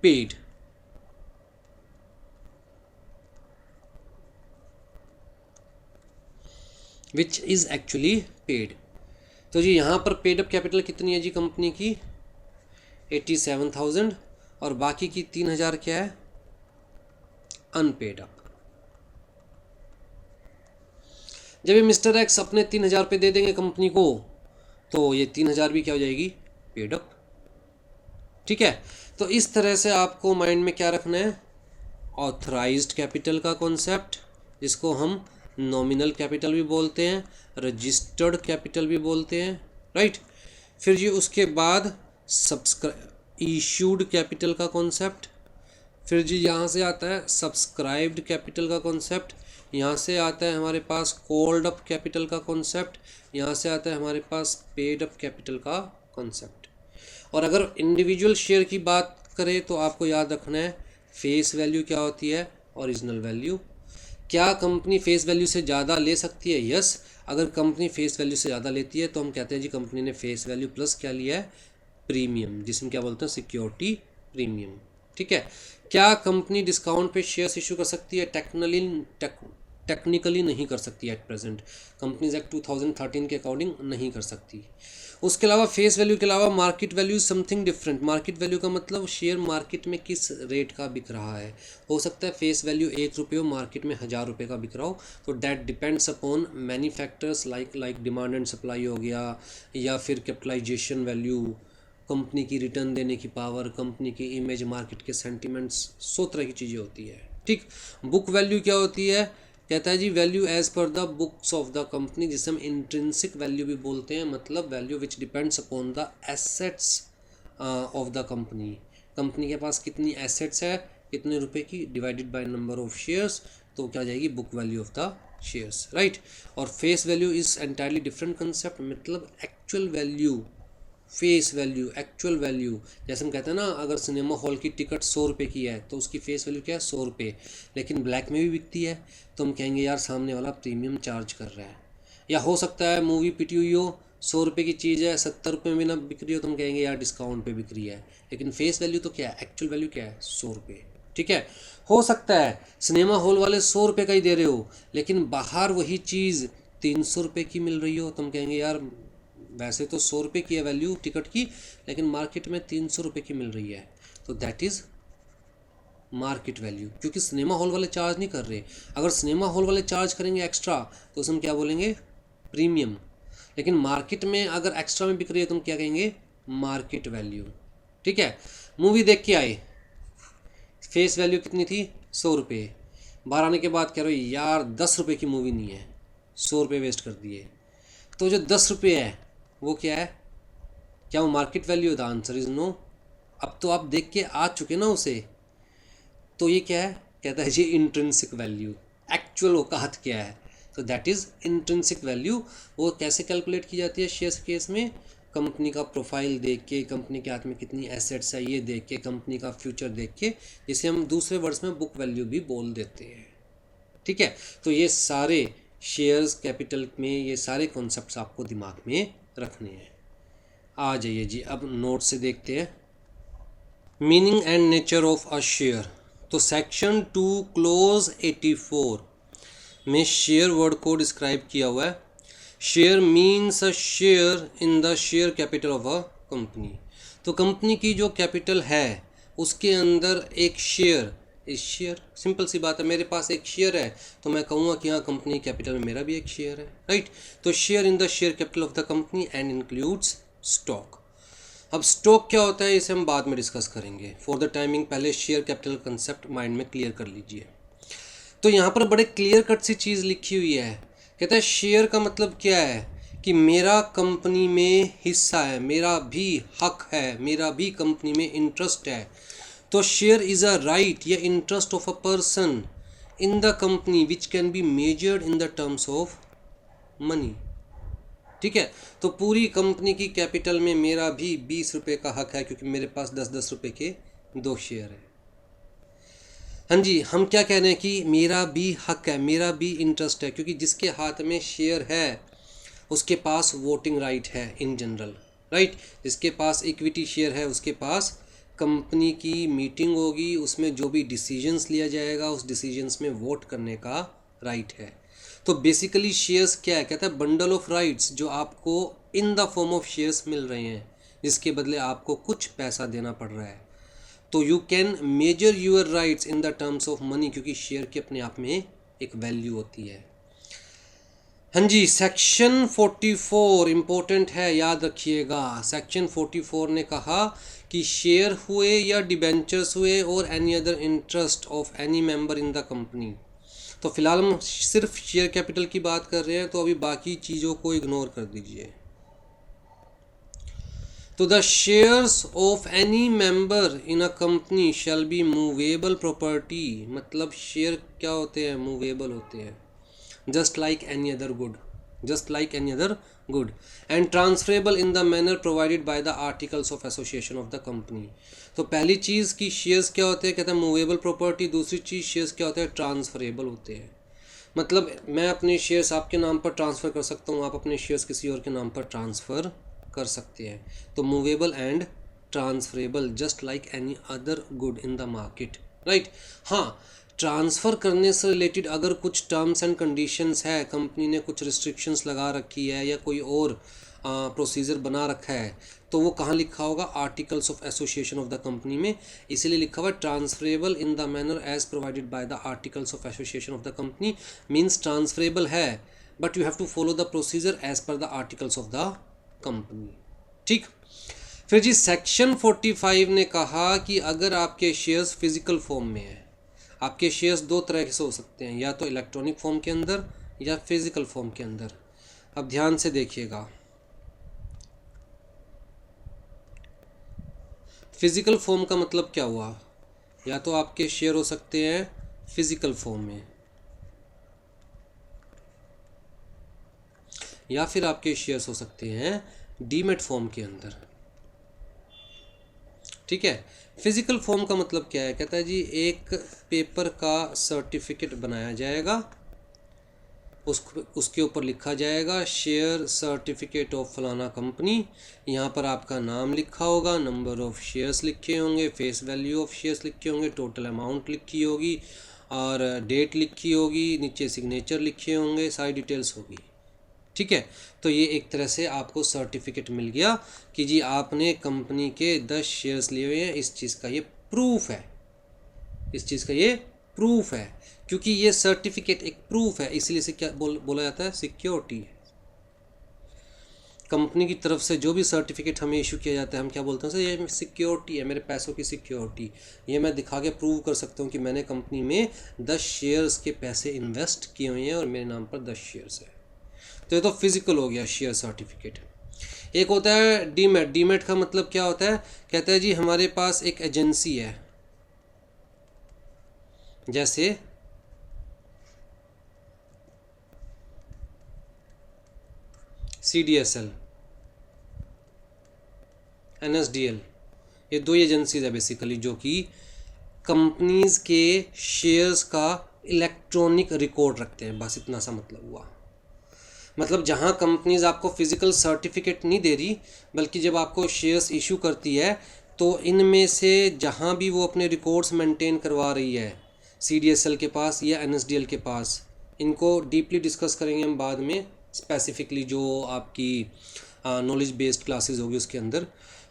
paid, तो जी यहाँ पर पेड अप कैपिटल कितनी है जी कंपनी की 87,000, और बाकी की 3,000 क्या है अनपेड अप। जब ये मिस्टर एक्स अपने 3,000 रुपये दे देंगे कंपनी को, तो ये 3,000 भी क्या हो जाएगी पेड अप। ठीक है, तो इस तरह से आपको माइंड में क्या रखना है, ऑथराइज्ड कैपिटल का कॉन्सेप्ट, जिसको हम नॉमिनल कैपिटल भी बोलते हैं, रजिस्टर्ड कैपिटल भी बोलते हैं, राइट। फिर जी उसके बाद इशूड कैपिटल का कॉन्सेप्ट, फिर जी यहाँ से आता है सब्सक्राइब्ड कैपिटल का कॉन्सेप्ट, यहाँ से आता है हमारे पास कॉल्ड अप कैपिटल का कॉन्सेप्ट, यहाँ से आता है हमारे पास पेड अप कैपिटल का कॉन्सेप्ट। और अगर इंडिविजुअल शेयर की बात करें तो आपको याद रखना है फेस वैल्यू क्या होती है, ओरिजिनल वैल्यू। क्या कंपनी फेस वैल्यू से ज़्यादा ले सकती है, यस। अगर कंपनी फेस वैल्यू से ज़्यादा लेती है तो हम कहते हैं जी कंपनी ने फेस वैल्यू प्लस क्या लिया है प्रीमियम, जिसमें क्या बोलते हैं सिक्योरिटी प्रीमियम। ठीक है, क्या कंपनी डिस्काउंट पे शेयर्स इशू कर सकती है, टेक्निकली नहीं कर सकती एट प्रेजेंट, कंपनीज एक्ट 2013 के अकॉर्डिंग नहीं कर सकती। उसके अलावा फेस वैल्यू के अलावा market value something different. Market value का मतलब शेयर मार्केट में किस रेट का बिक रहा है। हो सकता है फेस वैल्यू 1 रुपये हो, मार्केट में 1,000 रुपये का बिक रहा हो, तो that depends upon many factors like demand and supply हो गया, या फिर कैपिटलाइजेशन वैल्यू, कंपनी की रिटर्न देने की पावर, कंपनी की इमेज, मार्केट के सेंटिमेंट्स, 100 तरह की चीज़ें होती है। ठीक, बुक वैल्यू क्या होती है, कहता है जी value as per the books of the company, जिसे हम इंट्रिंसिक वैल्यू भी बोलते हैं, मतलब value which depends upon the assets of the company. Company के पास कितनी एसेट्स है, कितने रुपए की, divided by number of shares, तो क्या जाएगी book value of the shares, right. और face value is entirely different concept, मतलब actual value, face value, actual value. जैसे हम कहते हैं ना, अगर सिनेमा हॉल की टिकट 100 रुपये की है तो उसकी फेस वैल्यू क्या है 100 रुपये, लेकिन ब्लैक में भी बिकती है, तो हम कहेंगे यार सामने वाला प्रीमियम चार्ज कर रहा है। या हो सकता है मूवी पिटी हुई हो, 100 रुपये की चीज़ है 70 रुपये में ना बिक रही हो, तो हम कहेंगे यार डिस्काउंट पे बिक रही है, लेकिन फेस वैल्यू तो क्या है, एक्चुअल वैल्यू क्या है 100 रुपये। ठीक है, हो सकता है सिनेमा हॉल वाले 100 रुपये का ही दे रहे हो, लेकिन बाहर वही चीज़ 300 रुपये की मिल रही हो, तो हम कहेंगे यार वैसे तो 100 रुपये की है वैल्यू टिकट की, लेकिन मार्केट में 300 रुपये की मिल रही है, तो दैट इज़ मार्केट वैल्यू, क्योंकि सिनेमा हॉल वाले चार्ज नहीं कर रहे। अगर सिनेमा हॉल वाले चार्ज करेंगे एक्स्ट्रा तो उसे हम क्या बोलेंगे प्रीमियम, लेकिन मार्केट में अगर एक्स्ट्रा में बिक रही है तो हम क्या कहेंगे मार्केट वैल्यू। ठीक है, मूवी देख के आए, फेस वैल्यू कितनी थी 100 रुपये, बाहर आने के बाद कह रहे हो यार 10 रुपये की मूवी नहीं है, 100 रुपये वेस्ट कर दिए, तो जो 10 रुपये है वो क्या है, क्या वो मार्केट वैल्यू है, द आंसर इज नो, अब तो आप देख के आ चुके ना उसे, तो ये क्या है, कहता है जी इंट्रिंसिक वैल्यू, एक्चुअल औकात क्या है, तो दैट इज़ इंट्रिंसिक वैल्यू। वो कैसे कैलकुलेट की जाती है शेयर्स केस में, कंपनी का प्रोफाइल देख के, कंपनी के हाथ में कितनी एसेट्स है ये देख के, कंपनी का फ्यूचर देख के, जिसे हम दूसरे वर्ड्स में बुक वैल्यू भी बोल देते हैं। ठीक है, तो ये सारे शेयर्स कैपिटल में ये सारे कॉन्सेप्ट्स आपको दिमाग में रखने हैं। आ जाइए जी, अब नोट से देखते हैं meaning and nature of a share. तो सेक्शन 2 क्लोज 84 में शेयर वर्ड को डिस्क्राइब किया हुआ है। Share means a share in the share capital of a company. तो कंपनी की जो कैपिटल है उसके अंदर एक शेयर, इस शेयर, सिंपल सी बात है, मेरे पास एक शेयर है तो मैं कहूँगा कि हाँ कंपनी कैपिटल में मेरा भी एक शेयर है, राइट। तो share in the share capital of the company and includes stock. अब स्टॉक क्या होता है इसे हम बाद में डिस्कस करेंगे, फॉर द टाइमिंग पहले शेयर कैपिटल कंसेप्ट माइंड में क्लियर कर लीजिए। तो यहाँ पर बड़े क्लियर कट सी चीज़ लिखी हुई है, कहता है शेयर का मतलब क्या है कि मेरा कंपनी में हिस्सा है, मेरा भी हक है, मेरा भी कंपनी में इंटरेस्ट है। तो शेयर इज़ अ राइट या interest of a person in the company which can be measured in the terms of money. ठीक है, तो पूरी कंपनी की कैपिटल में मेरा भी 20 रुपये का हक है क्योंकि मेरे पास 10-10 रुपये के 2 शेयर है। हाँ जी, हम क्या कह रहे हैं कि मेरा भी हक है, मेरा भी इंटरेस्ट है, क्योंकि जिसके हाथ में शेयर है उसके पास वोटिंग राइट है इन जनरल, राइट। जिसके पास इक्विटी शेयर है उसके पास कंपनी की मीटिंग होगी, उसमें जो भी डिसीजंस लिया जाएगा उस डिसीजंस में वोट करने का राइट है। तो बेसिकली शेयर्स क्या है, कहता है बंडल ऑफ राइट्स जो आपको in the form of shares मिल रहे हैं, जिसके बदले आपको कुछ पैसा देना पड़ रहा है। तो you can measure your rights in the terms of money, क्योंकि शेयर की अपने आप में एक वैल्यू होती है। हाँ जी, सेक्शन 44 इम्पोर्टेंट है, याद रखिएगा। सेक्शन 44 ने कहा कि शेयर हुए या डिबेंचर्स हुए और any other interest of any member in the company. तो फिलहाल हम सिर्फ शेयर कैपिटल की बात कर रहे हैं, तो अभी बाकी चीज़ों को इग्नोर कर दीजिए। तो the shares of any member in a company shall be movable property. मतलब शेयर क्या होते हैं, मूवेबल होते हैं, just like any other good, just like any other good, and transferable in the manner provided by the articles of association of the company. तो पहली चीज़ की shares क्या होते हैं, कहते हैं मूवेबल प्रॉपर्टी। दूसरी चीज़ शेयर्स क्या होते हैं, ट्रांसफरेबल होते हैं। मतलब मैं अपने शेयर्स आपके नाम पर ट्रांसफ़र कर सकता हूँ, आप अपने शेयर्स किसी और के नाम पर ट्रांसफ़र कर सकते हैं। तो movable and transferable just like any other good in the market, right. हाँ, ट्रांसफ़र करने से रिलेटेड अगर कुछ टर्म्स एंड कंडीशंस है, कंपनी ने कुछ रिस्ट्रिक्शंस लगा रखी है या कोई और प्रोसीजर बना रखा है, तो वो कहाँ लिखा होगा, articles of association of the company में। इसीलिए लिखा हुआ है transferable in the manner as provided by the articles of association of the company. Means transferable है but you have to follow the procedure as per the articles of the company. ठीक, फिर जी section 45 ने कहा कि अगर आपके shares physical form में है, आपके शेयर्स दो तरह से हो सकते हैं, या तो इलेक्ट्रॉनिक फॉर्म के अंदर या फिजिकल फॉर्म के अंदर। अब ध्यान से देखिएगा, फिजिकल फॉर्म का मतलब क्या हुआ, या तो आपके शेयर हो सकते हैं फिजिकल फॉर्म में, या फिर आपके शेयर्स हो सकते हैं डीमेट फॉर्म के अंदर। ठीक है, फिजिकल फॉर्म का मतलब क्या है, कहता है जी एक पेपर का सर्टिफिकेट बनाया जाएगा, उसके ऊपर लिखा जाएगा शेयर सर्टिफिकेट ऑफ फलाना कंपनी। यहाँ पर आपका नाम लिखा होगा, नंबर ऑफ शेयर्स लिखे होंगे, फेस वैल्यू ऑफ शेयर्स लिखे होंगे, टोटल अमाउंट लिखी होगी और डेट लिखी होगी, नीचे सिग्नेचर लिखे होंगे, सारी डिटेल्स होगी। ठीक है, तो ये एक तरह से आपको सर्टिफिकेट मिल गया कि जी आपने कंपनी के 10 शेयर्स लिए हुए हैं। इस चीज़ का ये प्रूफ है, इस चीज़ का ये प्रूफ है, क्योंकि ये सर्टिफिकेट एक प्रूफ है, इसलिए इसे क्या बोला जाता है, सिक्योरिटी। कंपनी की तरफ से जो भी सर्टिफिकेट हमें इशू किया जाता है, हम क्या बोलते हैं सर, ये सिक्योरिटी है, मेरे पैसों की सिक्योरिटी, ये मैं दिखा के प्रूव कर सकता हूँ कि मैंने कंपनी में 10 शेयर्स के पैसे इन्वेस्ट किए हुए हैं और मेरे नाम पर 10 शेयर्स है। तो ये तो फिजिकल हो गया शेयर सर्टिफिकेट। एक होता है डीमेट। डीमेट का मतलब क्या होता है, कहता है जी हमारे पास एक एजेंसी है, जैसे CDSL, NSDL, ये दो एजेंसीज है बेसिकली जो कि कंपनीज के शेयर्स का इलेक्ट्रॉनिक रिकॉर्ड रखते हैं। बस इतना सा मतलब हुआ। मतलब जहां कंपनीज आपको फिजिकल सर्टिफिकेट नहीं दे रही, बल्कि जब आपको शेयर्स इशू करती है तो इनमें से जहां भी वो अपने रिकॉर्ड्स मेंटेन करवा रही है CDSL के पास या NSDL के पास, इनको डीपली डिस्कस करेंगे हम बाद में स्पेसिफिकली जो आपकी नॉलेज बेस्ड क्लासेस होगी उसके अंदर।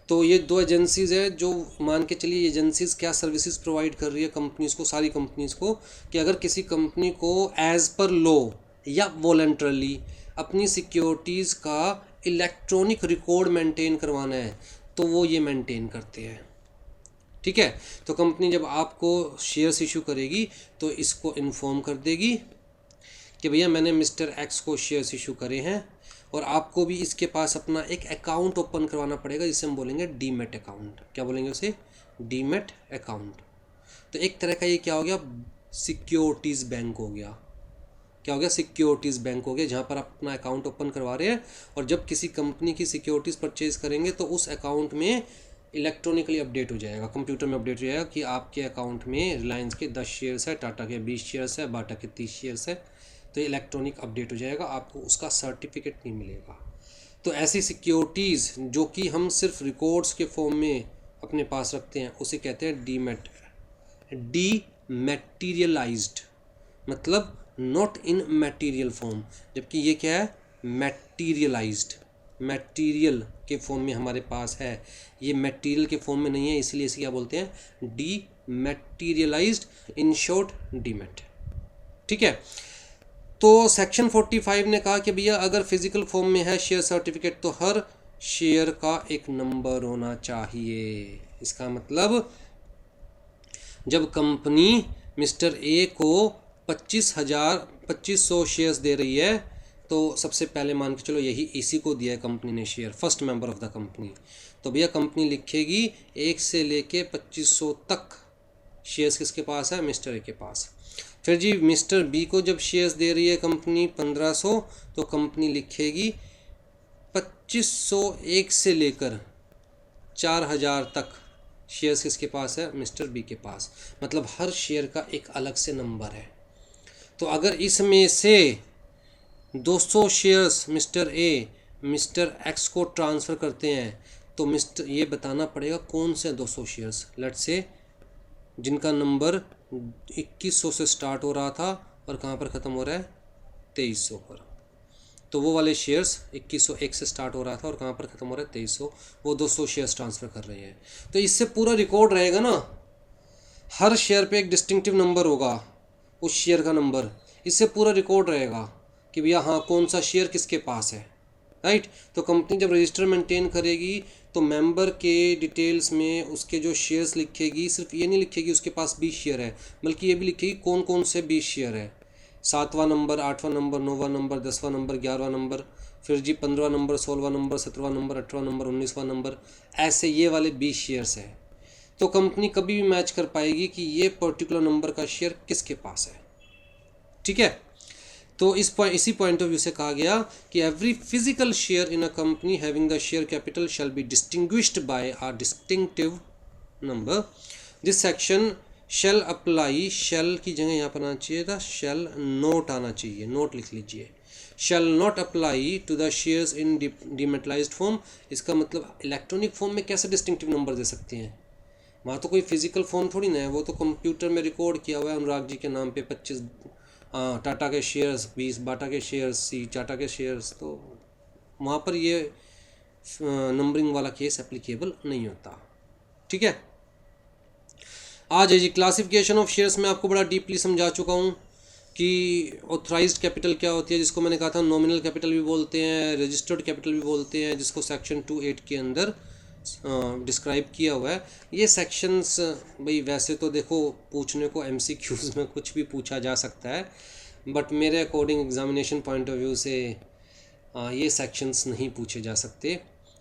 तो ये दो एजेंसीज़ है जो मान के चलिए एजेंसीज़ क्या सर्विसेज प्रोवाइड कर रही है कंपनीज़ को, सारी कंपनीज़ को, कि अगर किसी कंपनी को एज़ पर लॉ या वॉलंटरली अपनी सिक्योरिटीज़ का इलेक्ट्रॉनिक रिकॉर्ड मेंटेन करवाना है तो वो ये मेंटेन करते हैं। ठीक है, तो कंपनी जब आपको शेयर्स इशू करेगी तो इसको इन्फॉर्म कर देगी कि भैया मैंने मिस्टर एक्स को शेयर्स इशू करे हैं, और आपको भी इसके पास अपना एक अकाउंट ओपन करवाना पड़ेगा जिसे हम बोलेंगे डीमेट अकाउंट। क्या बोलेंगे उसे? Demat account. तो एक तरह का ये क्या हो गया, सिक्योरिटीज़ बैंक हो गया। क्या हो गया? सिक्योरिटीज़ बैंक हो गया, जहाँ पर आप अपना अकाउंट ओपन करवा रहे हैं, और जब किसी कंपनी की सिक्योरिटीज़ परचेज करेंगे तो उस अकाउंट में इलेक्ट्रॉनिकली अपडेट हो जाएगा, कंप्यूटर में अपडेट हो जाएगा कि आपके अकाउंट में रिलायंस के 10 शेयर्स है, टाटा के 20 शेयर्स है, बाटा के 30 शेयर्स है। तो ये इलेक्ट्रॉनिक अपडेट हो जाएगा, आपको उसका सर्टिफिकेट नहीं मिलेगा। तो ऐसी सिक्योरिटीज़ जो कि हम सिर्फ रिकॉर्ड्स के फॉर्म में अपने पास रखते हैं उसे कहते हैं डीमेट। डीमैटीरियलाइज्ड मतलब नॉट इन मटेरियल फॉर्म, जबकि ये क्या है? मैटीरियलाइज्ड, मटेरियल के फॉर्म में हमारे पास है, ये मटेरियल के फॉर्म में नहीं है, इसलिए इसे क्या बोलते हैं? डीमैटीरियलाइज्ड, इन शॉर्ट डीमेट। ठीक है, तो सेक्शन 45 ने कहा कि भैया अगर फिजिकल फॉर्म में है शेयर सर्टिफिकेट तो हर शेयर का एक नंबर होना चाहिए। इसका मतलब जब कंपनी मिस्टर ए को 2500 शेयर्स दे रही है तो सबसे पहले मान के चलो यही इसी को दिया है कंपनी ने share, first member of the company. तो भैया कंपनी लिखेगी 1 से लेके 2500 तक शेयर्स किसके पास है? मिस्टर ए के पास। फिर जी मिस्टर बी को जब शेयर्स दे रही है कंपनी 1500, तो कंपनी लिखेगी 2500 1 से लेकर 4000 तक शेयर्स किसके पास है? मिस्टर बी के पास। मतलब हर शेयर का एक अलग से नंबर है। तो अगर इसमें से 200 shares mister A mister x को ट्रांसफ़र करते हैं तो मिस्टर ये बताना पड़ेगा कौन से 200 शेयर्स, लेट्स से जिनका नंबर 2100 से स्टार्ट हो रहा था और कहाँ पर ख़त्म हो रहा है? 2300 पर। तो वो वाले शेयर्स 2101 से स्टार्ट हो रहा था और कहाँ पर ख़त्म हो रहा है? 2300, वो 200 शेयर्स ट्रांसफ़र कर रहे हैं। तो इससे पूरा रिकॉर्ड रहेगा ना, हर शेयर पे एक डिस्टिंक्टिव नंबर होगा, उस शेयर का नंबर, इससे पूरा रिकॉर्ड रहेगा कि भैया हाँ कौन सा शेयर किसके पास है। राइट, तो कंपनी जब रजिस्टर मेंटेन करेगी तो मेंबर के डिटेल्स में उसके जो शेयर्स लिखेगी, सिर्फ ये नहीं लिखेगी उसके पास 20 शेयर है, बल्कि ये भी लिखेगी कौन कौन से 20 शेयर है। 7वां नंबर, 8वां नंबर, 9वां नंबर, 10वां नंबर, 11वां नंबर, फिर जी 15वां नंबर, 16वां नंबर, 17वां नंबर, 18वां नंबर, 19वां नंबर, ऐसे ये वाले 20 शेयर्स है। तो कंपनी कभी भी मैच कर पाएगी कि ये पर्टिकुलर नंबर का शेयर किसके पास है। ठीक है, तो इसी पॉइंट ऑफ व्यू से कहा गया कि every physical share in a company having the share capital shall be distinguished by a distinctive number. This section shall apply, shall की जगह यहाँ पर आना चाहिए था शैल नोट आना चाहिए, नोट लिख लीजिए। Shall not apply to the shares in dematerialised form. इसका मतलब इलेक्ट्रॉनिक फॉर्म में कैसे डिस्टिंक्टिव नंबर दे सकते हैं? वहाँ तो कोई फिजिकल फॉर्म थोड़ी ना है, वो तो कंप्यूटर में रिकॉर्ड किया हुआ है अनुराग जी के नाम पे 25 टाटा के शेयर्स, 20 बाटा के शेयर्स, सी टाटा के शेयर्स, तो वहाँ पर ये नंबरिंग वाला केस एप्लीकेबल नहीं होता। ठीक है, आ जाइए जी क्लासिफिकेशन ऑफ शेयर्स में आपको बड़ा डीपली समझा चुका हूँ कि ऑथराइज्ड कैपिटल क्या होती है, जिसको मैंने कहा था नॉमिनल कैपिटल भी बोलते हैं, रजिस्टर्ड कैपिटल भी बोलते हैं, जिसको सेक्शन 28 के अंदर डिस्क्राइब किया हुआ है। ये सेक्शंस भाई वैसे तो देखो पूछने को MCQs में कुछ भी पूछा जा सकता है, बट मेरे according examination point of view से ये सेक्शंस नहीं पूछे जा सकते।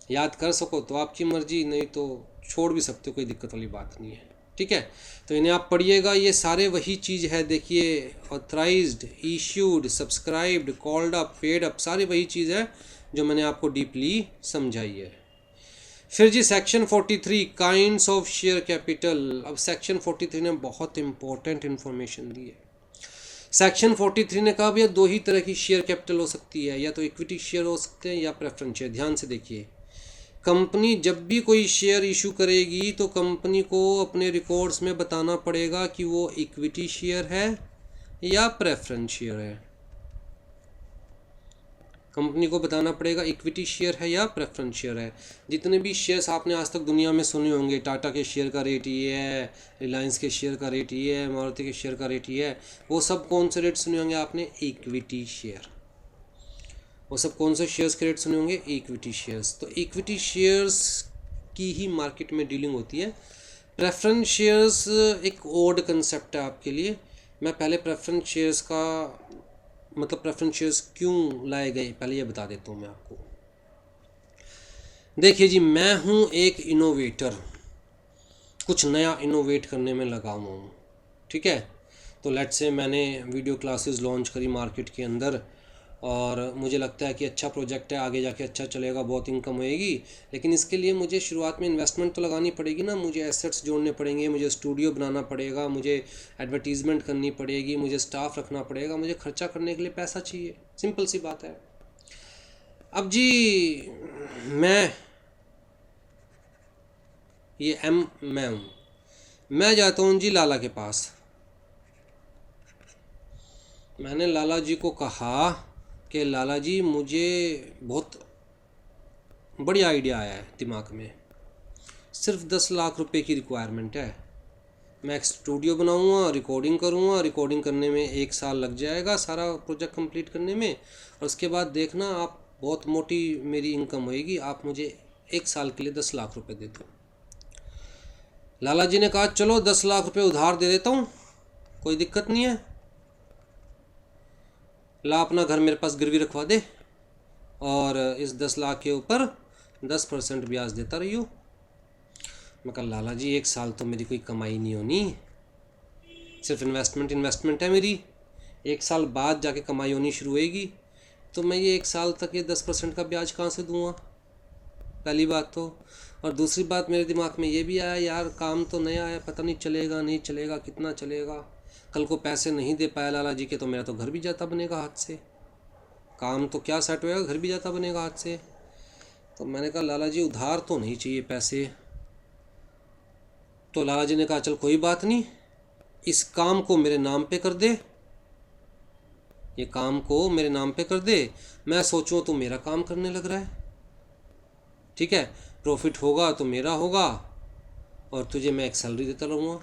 याद कर सको तो आपकी मर्जी, नहीं तो छोड़ भी सकते हो, कोई दिक्कत वाली बात नहीं है। ठीक है, तो इन्हें आप पढ़िएगा। ये सारे वही चीज़ है, देखिए authorised, issued, subscribed, called up, paid up, सारी वही चीज़ है जो मैंने आपको डीपली समझाई है। फिर जी section 43 kinds of share capital. अब सेक्शन 43 ने बहुत इंपॉर्टेंट इन्फॉर्मेशन दी है। सेक्शन 43 ने कहा भैया 2 ही तरह की शेयर कैपिटल हो सकती है, या तो इक्विटी शेयर हो सकते हैं या प्रेफरेंस शेयर। ध्यान से देखिए, कंपनी जब भी कोई शेयर इशू करेगी तो कंपनी को अपने रिकॉर्ड्स में बताना पड़ेगा कि वो इक्विटी शेयर है या प्रेफरेंस शेयर है। कंपनी को बताना पड़ेगा इक्विटी शेयर है या प्रेफरेंस शेयर है। जितने भी शेयर्स आपने आज तक दुनिया में सुने होंगे, टाटा के शेयर का रेट ये है, रिलायंस के शेयर का रेट ये है, मारुति के शेयर का रेट ये है, वो सब कौन से रेट सुने होंगे आपने? Equity share. वो सब कौन से शेयर्स के रेट सुने होंगे? Equity shares. तो इक्विटी शेयर्स की ही मार्केट में डीलिंग होती है। प्रेफरेंस शेयर्स एक ओल्ड कंसेप्ट है आपके लिए। मैं पहले प्रेफरेंस शेयर्स का मतलब प्रेफरेंस शेयर्स क्यों लाए गए पहले ये बता देता हूँ मैं आपको। देखिए जी, मैं हूँ एक इनोवेटर, कुछ नया इनोवेट करने में लगा हुआ हूँ। ठीक है, तो लेट से मैंने वीडियो क्लासेस लॉन्च करी मार्केट के अंदर, और मुझे लगता है कि अच्छा प्रोजेक्ट है, आगे जाके अच्छा चलेगा, बहुत इनकम होएगी। लेकिन इसके लिए मुझे शुरुआत में इन्वेस्टमेंट तो लगानी पड़ेगी ना, मुझे एसेट्स जोड़ने पड़ेंगे, मुझे स्टूडियो बनाना पड़ेगा, मुझे एडवर्टीज़मेंट करनी पड़ेगी, मुझे स्टाफ रखना पड़ेगा, मुझे खर्चा करने के लिए पैसा चाहिए। सिंपल सी बात है। अब जी मैं हूँ, मैं जाता हूँ जी लाला के पास। मैंने लाला जी को कहा कि लाला जी मुझे बहुत बढ़िया आइडिया आया है दिमाग में, सिर्फ 10 लाख रुपए की रिक्वायरमेंट है। मैं एक स्टूडियो बनाऊंगा, रिकॉर्डिंग करूंगा, रिकॉर्डिंग करने में 1 साल लग जाएगा सारा प्रोजेक्ट कंप्लीट करने में, और उसके बाद देखना आप बहुत मोटी मेरी इनकम होएगी, आप मुझे 1 साल के लिए 10 लाख रुपए दे दो। लाला जी ने कहा चलो 10 लाख रुपए उधार दे देता हूँ, कोई दिक्कत नहीं है, ला अपना घर मेरे पास गिरवी रखवा दे, और इस 10 लाख के ऊपर 10% ब्याज देता रहियो। मैं कहा लाला जी 1 साल तो मेरी कोई कमाई नहीं होनी, सिर्फ इन्वेस्टमेंट है मेरी, 1 साल बाद जाके कमाई होनी शुरू होएगी, तो मैं ये 1 साल तक ये 10% का ब्याज कहाँ से दूंगा? पहली बात तो। और दूसरी बात मेरे दिमाग में ये भी आया, यार काम तो नया है, पता नहीं चलेगा नहीं चलेगा, कितना चलेगा, कल को पैसे नहीं दे पाया लाला जी के तो मेरा तो घर भी जाता बनेगा हाथ से, काम तो क्या सेट होएगा, घर भी जाता बनेगा हाथ से। तो मैंने कहा लाला जी उधार तो नहीं चाहिए पैसे। तो लाला जी ने कहा चल कोई बात नहीं, इस काम को मेरे नाम पे कर दे, ये काम को मेरे नाम पे कर दे, मैं सोचूं तो मेरा काम करने लग रहा है। ठीक है, प्रॉफिट होगा तो मेरा होगा, और तुझे मैं एक सैलरी देता रहूँगा।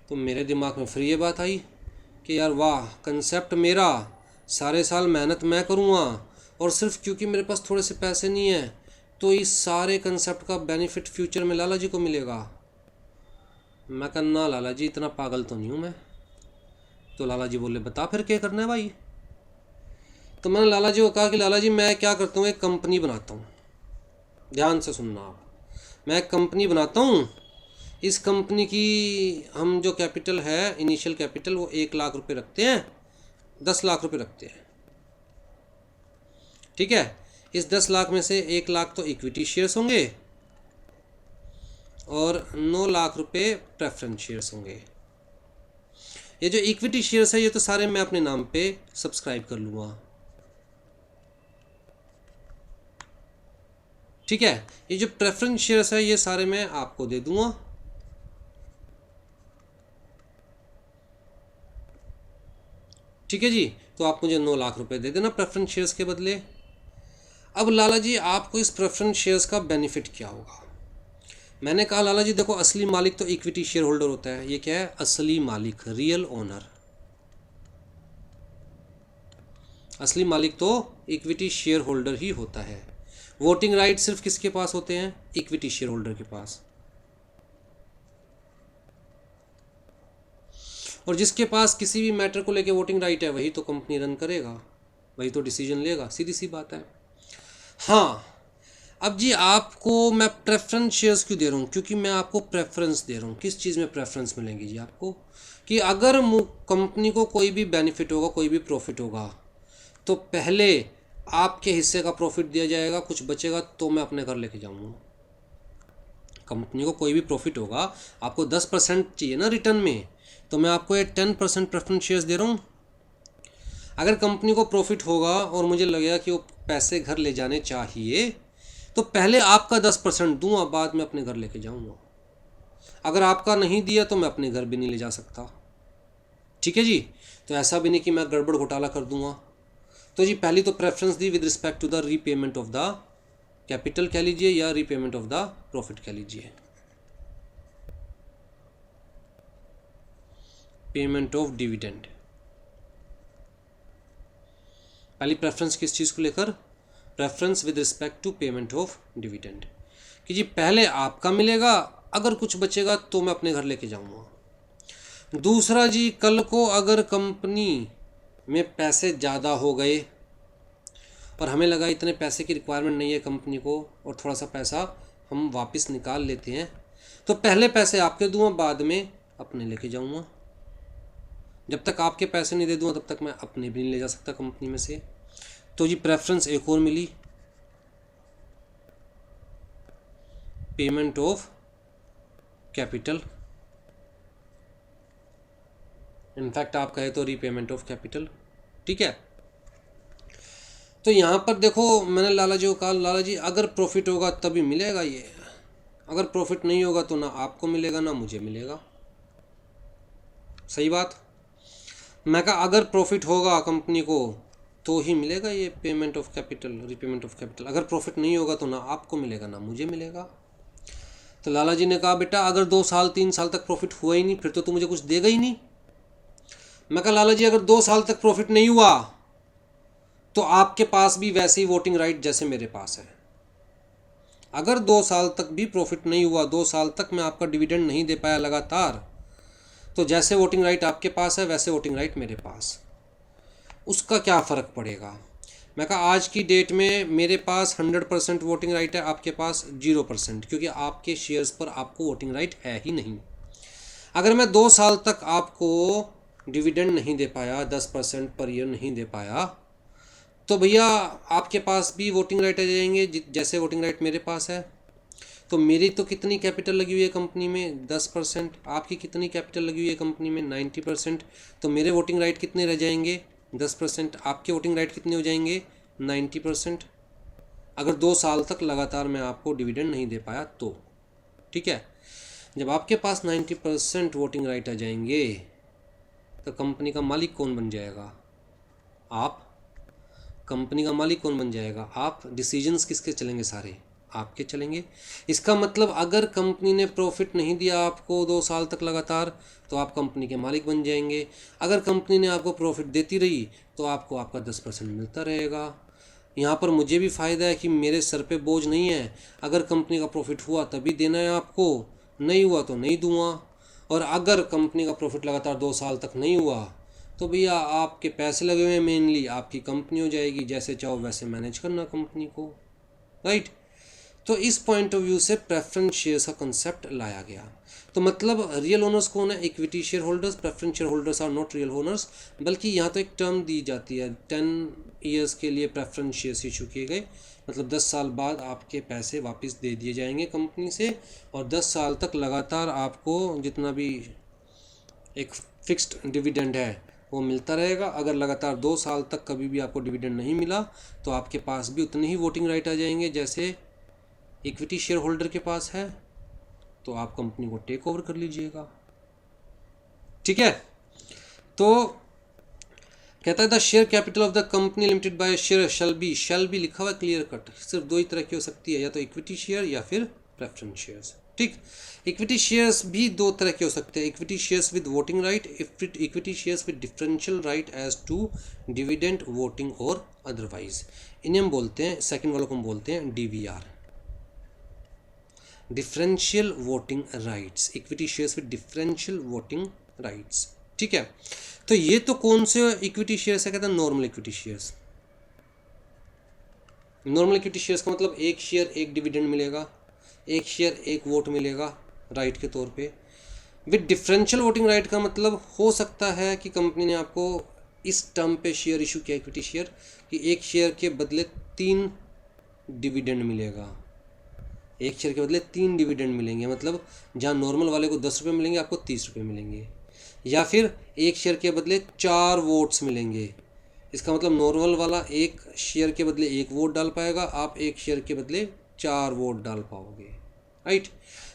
तो मेरे दिमाग में फिर ये बात आई कि यार वाह, कंसेप्ट मेरा, सारे साल मेहनत मैं करूँगा, और सिर्फ क्योंकि मेरे पास थोड़े से पैसे नहीं है तो इस सारे कंसेप्ट का बेनिफिट फ्यूचर में लाला जी को मिलेगा। मैं कहा ना लाला जी, इतना पागल तो नहीं हूँ मैं। तो लाला जी बोले बता फिर क्या करना है भाई। तो मैंने लाला जी को कहा कि लाला जी मैं क्या करता हूँ, एक कंपनी बनाता हूँ, ध्यान से सुनना आप, मैं एक कंपनी बनाता हूँ, इस कंपनी की हम जो कैपिटल है, इनिशियल कैपिटल, वो 1 लाख रुपए रखते हैं, 10 लाख रुपए रखते हैं। ठीक है, इस 10 लाख में से 1 लाख तो इक्विटी शेयर्स होंगे और 9 लाख रुपए प्रेफरेंस शेयर्स होंगे। ये जो इक्विटी शेयर्स है ये तो सारे मैं अपने नाम पे सब्सक्राइब कर लूँगा। ठीक है, ये जो प्रेफरेंस शेयर्स है ये सारे मैं आपको दे दूंगा। ठीक है जी, तो आप मुझे 9 लाख रुपए दे देना प्रेफरेंस शेयर्स के बदले। अब लाला जी आपको इस प्रेफरेंस शेयर्स का बेनिफिट क्या होगा? मैंने कहा लाला जी देखो, असली मालिक तो इक्विटी शेयर होल्डर होता है। ये क्या है? असली मालिक, रियल ओनर। असली मालिक तो इक्विटी शेयर होल्डर ही होता है। वोटिंग राइट सिर्फ किसके पास होते हैं? इक्विटी शेयर होल्डर के पास। और जिसके पास किसी भी मैटर को लेके वोटिंग राइट है वही तो कंपनी रन करेगा, वही तो डिसीजन लेगा, सीधी सी बात है। हाँ, अब जी आपको मैं प्रेफरेंस शेयर्स क्यों दे रहा हूँ, क्योंकि मैं आपको प्रेफरेंस दे रहा हूँ। किस चीज़ में प्रेफरेंस मिलेंगी जी आपको, कि अगर कंपनी को कोई भी बेनिफिट होगा, कोई भी प्रॉफिट होगा, तो पहले आपके हिस्से का प्रॉफिट दिया जाएगा, कुछ बचेगा तो मैं अपने घर लेके जाऊँगा। कंपनी को कोई भी प्रॉफिट होगा, आपको 10% चाहिए ना रिटर्न में, तो मैं आपको ये 10% प्रेफरेंस शेयर्स दे रहा हूँ। अगर कंपनी को प्रॉफिट होगा और मुझे लगेगा कि वो पैसे घर ले जाने चाहिए, तो पहले आपका 10% दूंगा, बाद में अपने घर लेके जाऊंगा। अगर आपका नहीं दिया तो मैं अपने घर भी नहीं ले जा सकता। ठीक है जी। तो ऐसा भी नहीं कि मैं गड़बड़ घोटाला कर दूंगा। तो जी पहली तो प्रेफरेंस दी with respect to the repayment of the capital कह लीजिए, या रीपेमेंट ऑफ द प्रॉफिट कह लीजिए। पेमेंट ऑफ डिविडेंड, पहली प्रेफरेंस किस चीज़ को लेकर, preference with respect to payment of dividend, कि जी पहले आपका मिलेगा, अगर कुछ बचेगा तो मैं अपने घर लेके जाऊंगा। दूसरा जी, कल को अगर कंपनी में पैसे ज़्यादा हो गए और हमें लगा इतने पैसे की रिक्वायरमेंट नहीं है कंपनी को, और थोड़ा सा पैसा हम वापस निकाल लेते हैं, तो पहले पैसे आपके दूंगा, बाद में अपने लेके जाऊंगा। जब तक आपके पैसे नहीं दे दूंगा तब तक मैं अपने भी नहीं ले जा सकता कंपनी में से। तो जी प्रेफरेंस एक और मिली, पेमेंट ऑफ कैपिटल, इनफैक्ट आप कहे तो रीपेमेंट ऑफ कैपिटल। ठीक है। तो यहाँ पर देखो मैंने लाला जी को कहा, लाला जी अगर प्रॉफिट होगा तभी मिलेगा ये, अगर प्रॉफिट नहीं होगा तो ना आपको मिलेगा ना मुझे मिलेगा। सही बात। मैं कहा अगर प्रॉफिट होगा कंपनी को तो ही मिलेगा ये payment of capital, repayment of capital. अगर प्रॉफिट नहीं होगा तो ना आपको मिलेगा ना मुझे मिलेगा। तो लाला जी ने कहा बेटा अगर 2 साल 3 साल तक प्रॉफिट हुआ ही नहीं, फिर तो तू मुझे कुछ देगा ही नहीं। मैं कहा लाला जी अगर 2 साल तक प्रॉफिट नहीं हुआ तो आपके पास भी वैसे ही वोटिंग राइट जैसे मेरे पास है। अगर 2 साल तक भी प्रॉफिट नहीं हुआ, 2 साल तक मैं आपका डिविडेंड नहीं दे पाया लगातार, तो जैसे वोटिंग राइट आपके पास है वैसे वोटिंग राइट मेरे पास। उसका क्या फ़र्क पड़ेगा। मैं कहा आज की डेट में मेरे पास 100% वोटिंग राइट है, आपके पास 0%, क्योंकि आपके शेयर्स पर आपको वोटिंग राइट है ही नहीं। अगर मैं 2 साल तक आपको डिविडेंड नहीं दे पाया, 10% पर ईयर नहीं दे पाया, तो भैया आपके पास भी वोटिंग राइट आ जाएंगे जैसे वोटिंग राइट मेरे पास है। तो मेरी तो कितनी कैपिटल लगी हुई है कंपनी में, 10%। आपकी कितनी कैपिटल लगी हुई है कंपनी में, 90%। तो मेरे वोटिंग राइट कितने रह जाएंगे, 10%। आपके वोटिंग राइट कितने हो जाएंगे, 90%। अगर 2 साल तक लगातार मैं आपको डिविडेंड नहीं दे पाया तो। ठीक है। जब आपके पास 90% वोटिंग राइट आ जाएंगे तो कंपनी का मालिक कौन बन जाएगा, आप। कंपनी का मालिक कौन बन जाएगा, आप। डिसीजंस किसके चलेंगे, सारे आपके चलेंगे। इसका मतलब अगर कंपनी ने प्रॉफिट नहीं दिया आपको 2 साल तक लगातार, तो आप कंपनी के मालिक बन जाएंगे। अगर कंपनी ने आपको प्रॉफिट देती रही तो आपको आपका 10% मिलता रहेगा। यहाँ पर मुझे भी फ़ायदा है कि मेरे सर पे बोझ नहीं है। अगर कंपनी का प्रॉफिट हुआ तभी देना है आपको, नहीं हुआ तो नहीं दूंगा। और अगर कंपनी का प्रॉफिट लगातार 2 साल तक नहीं हुआ तो भैया आपके पैसे लगे हुए हैं, मेनली आपकी कंपनी हो जाएगी, जैसे चाहो वैसे मैनेज करना कंपनी को। राइट। तो इस पॉइंट ऑफ व्यू से प्रेफरेंस शेयर्स का कंसेप्ट लाया गया। तो मतलब रियल ओनर्स कौन है, equity share holders. Preference share holders are not real owners, बल्कि यहाँ तो एक टर्म दी जाती है, 10 ईयर्स के लिए प्रेफरेंस शेयर्स इशू किए गए, मतलब 10 साल बाद आपके पैसे वापस दे दिए जाएंगे कंपनी से, और 10 साल तक लगातार आपको जितना भी एक फिक्स्ड डिविडेंड है वो मिलता रहेगा। अगर लगातार 2 साल तक कभी भी आपको डिविडेंड नहीं मिला तो आपके पास भी उतने ही वोटिंग राइट आ जाएंगे जैसे इक्विटी शेयर होल्डर के पास है, तो आप कंपनी को टेक ओवर कर लीजिएगा। ठीक है। तो कहता है the share capital of the company limited by share shall be लिखा हुआ क्लियर कट, सिर्फ दो ही तरह की हो सकती है, या तो इक्विटी शेयर या फिर प्रेफरेंस शेयर्स। ठीक। इक्विटी शेयर्स भी दो तरह के हो सकते हैं, equity shares with voting right, equity shares with differential right as to dividend voting और अदरवाइज। इन्हें हम बोलते हैं, सेकंड वालों को हम बोलते हैं DVR, differential voting rights. Equity shares with differential voting rights. ठीक है। तो ये तो कौन से इक्विटी शेयर्स है, कहते हैं normal equity shares. Normal equity shares का मतलब एक शेयर एक डिविडेंड मिलेगा, एक शेयर एक वोट मिलेगा राइट के तौर पे। विद डिफरेंशियल वोटिंग राइट का मतलब हो सकता है कि कंपनी ने आपको इस टर्म पे शेयर इशू किया इक्विटी शेयर कि एक शेयर के बदले 3 डिविडेंड मिलेगा, एक शेयर के बदले 3 डिविडेंड मिलेंगे, मतलब जहाँ नॉर्मल वाले को 10 रुपये मिलेंगे आपको 30 रुपये मिलेंगे। या फिर एक शेयर के बदले 4 वोट्स मिलेंगे, इसका मतलब नॉर्मल वाला एक शेयर के बदले एक वोट डाल पाएगा, आप एक शेयर के बदले 4 वोट डाल पाओगे, राइट।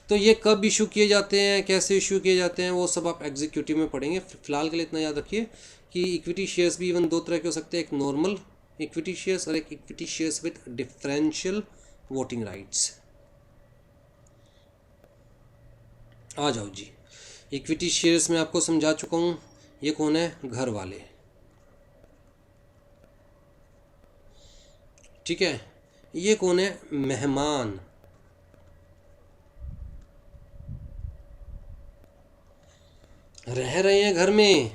तो ये कब इशू किए जाते हैं, कैसे इशू किए जाते हैं, वो सब आप एग्जीक्यूटिव में पढ़ेंगे। फिलहाल के लिए इतना याद रखिए कि इक्विटी शेयर्स भी इवन 2 तरह के हो सकते हैं, एक नॉर्मल इक्विटी शेयर्स और एक equity shares with differential voting rights. आ जाओ जी, इक्विटी शेयर्स में आपको समझा चुका हूँ। ये कौन है, घर वाले, ठीक है। ये कौन है, मेहमान। रह रहे हैं घर में,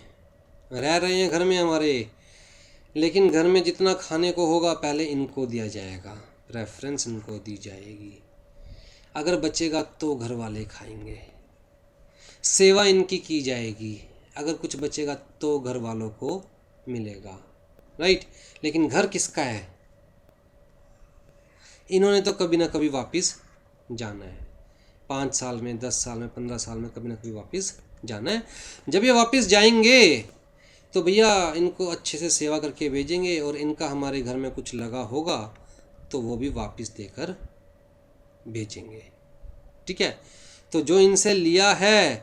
रह रहे हैं घर में हमारे, लेकिन घर में जितना खाने को होगा पहले इनको दिया जाएगा, प्रेफरेंस इनको दी जाएगी। अगर बचेगा तो घर वाले खाएंगे, सेवा इनकी की जाएगी, अगर कुछ बचेगा तो घर वालों को मिलेगा, राइट। लेकिन घर किसका है, इन्होंने तो कभी ना कभी वापस जाना है, 5 साल में, 10 साल में, 15 साल में कभी ना कभी वापस जाना है। जब ये वापस जाएंगे तो भैया इनको अच्छे से सेवा करके भेजेंगे, और इनका हमारे घर में कुछ लगा होगा तो वो भी वापस देकर भेजेंगे, ठीक है। तो जो इनसे लिया है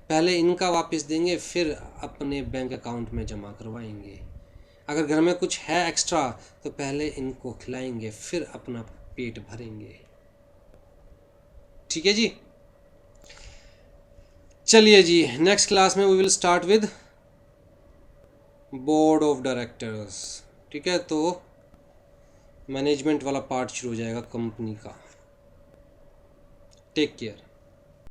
पहले इनका वापस देंगे, फिर अपने बैंक अकाउंट में जमा करवाएंगे। अगर घर में कुछ है एक्स्ट्रा तो पहले इनको खिलाएंगे, फिर अपना पेट भरेंगे, ठीक है जी। चलिए जी, नेक्स्ट क्लास में we will start with board of directors, ठीक है। तो मैनेजमेंट वाला पार्ट शुरू हो जाएगा कंपनी का। Take care.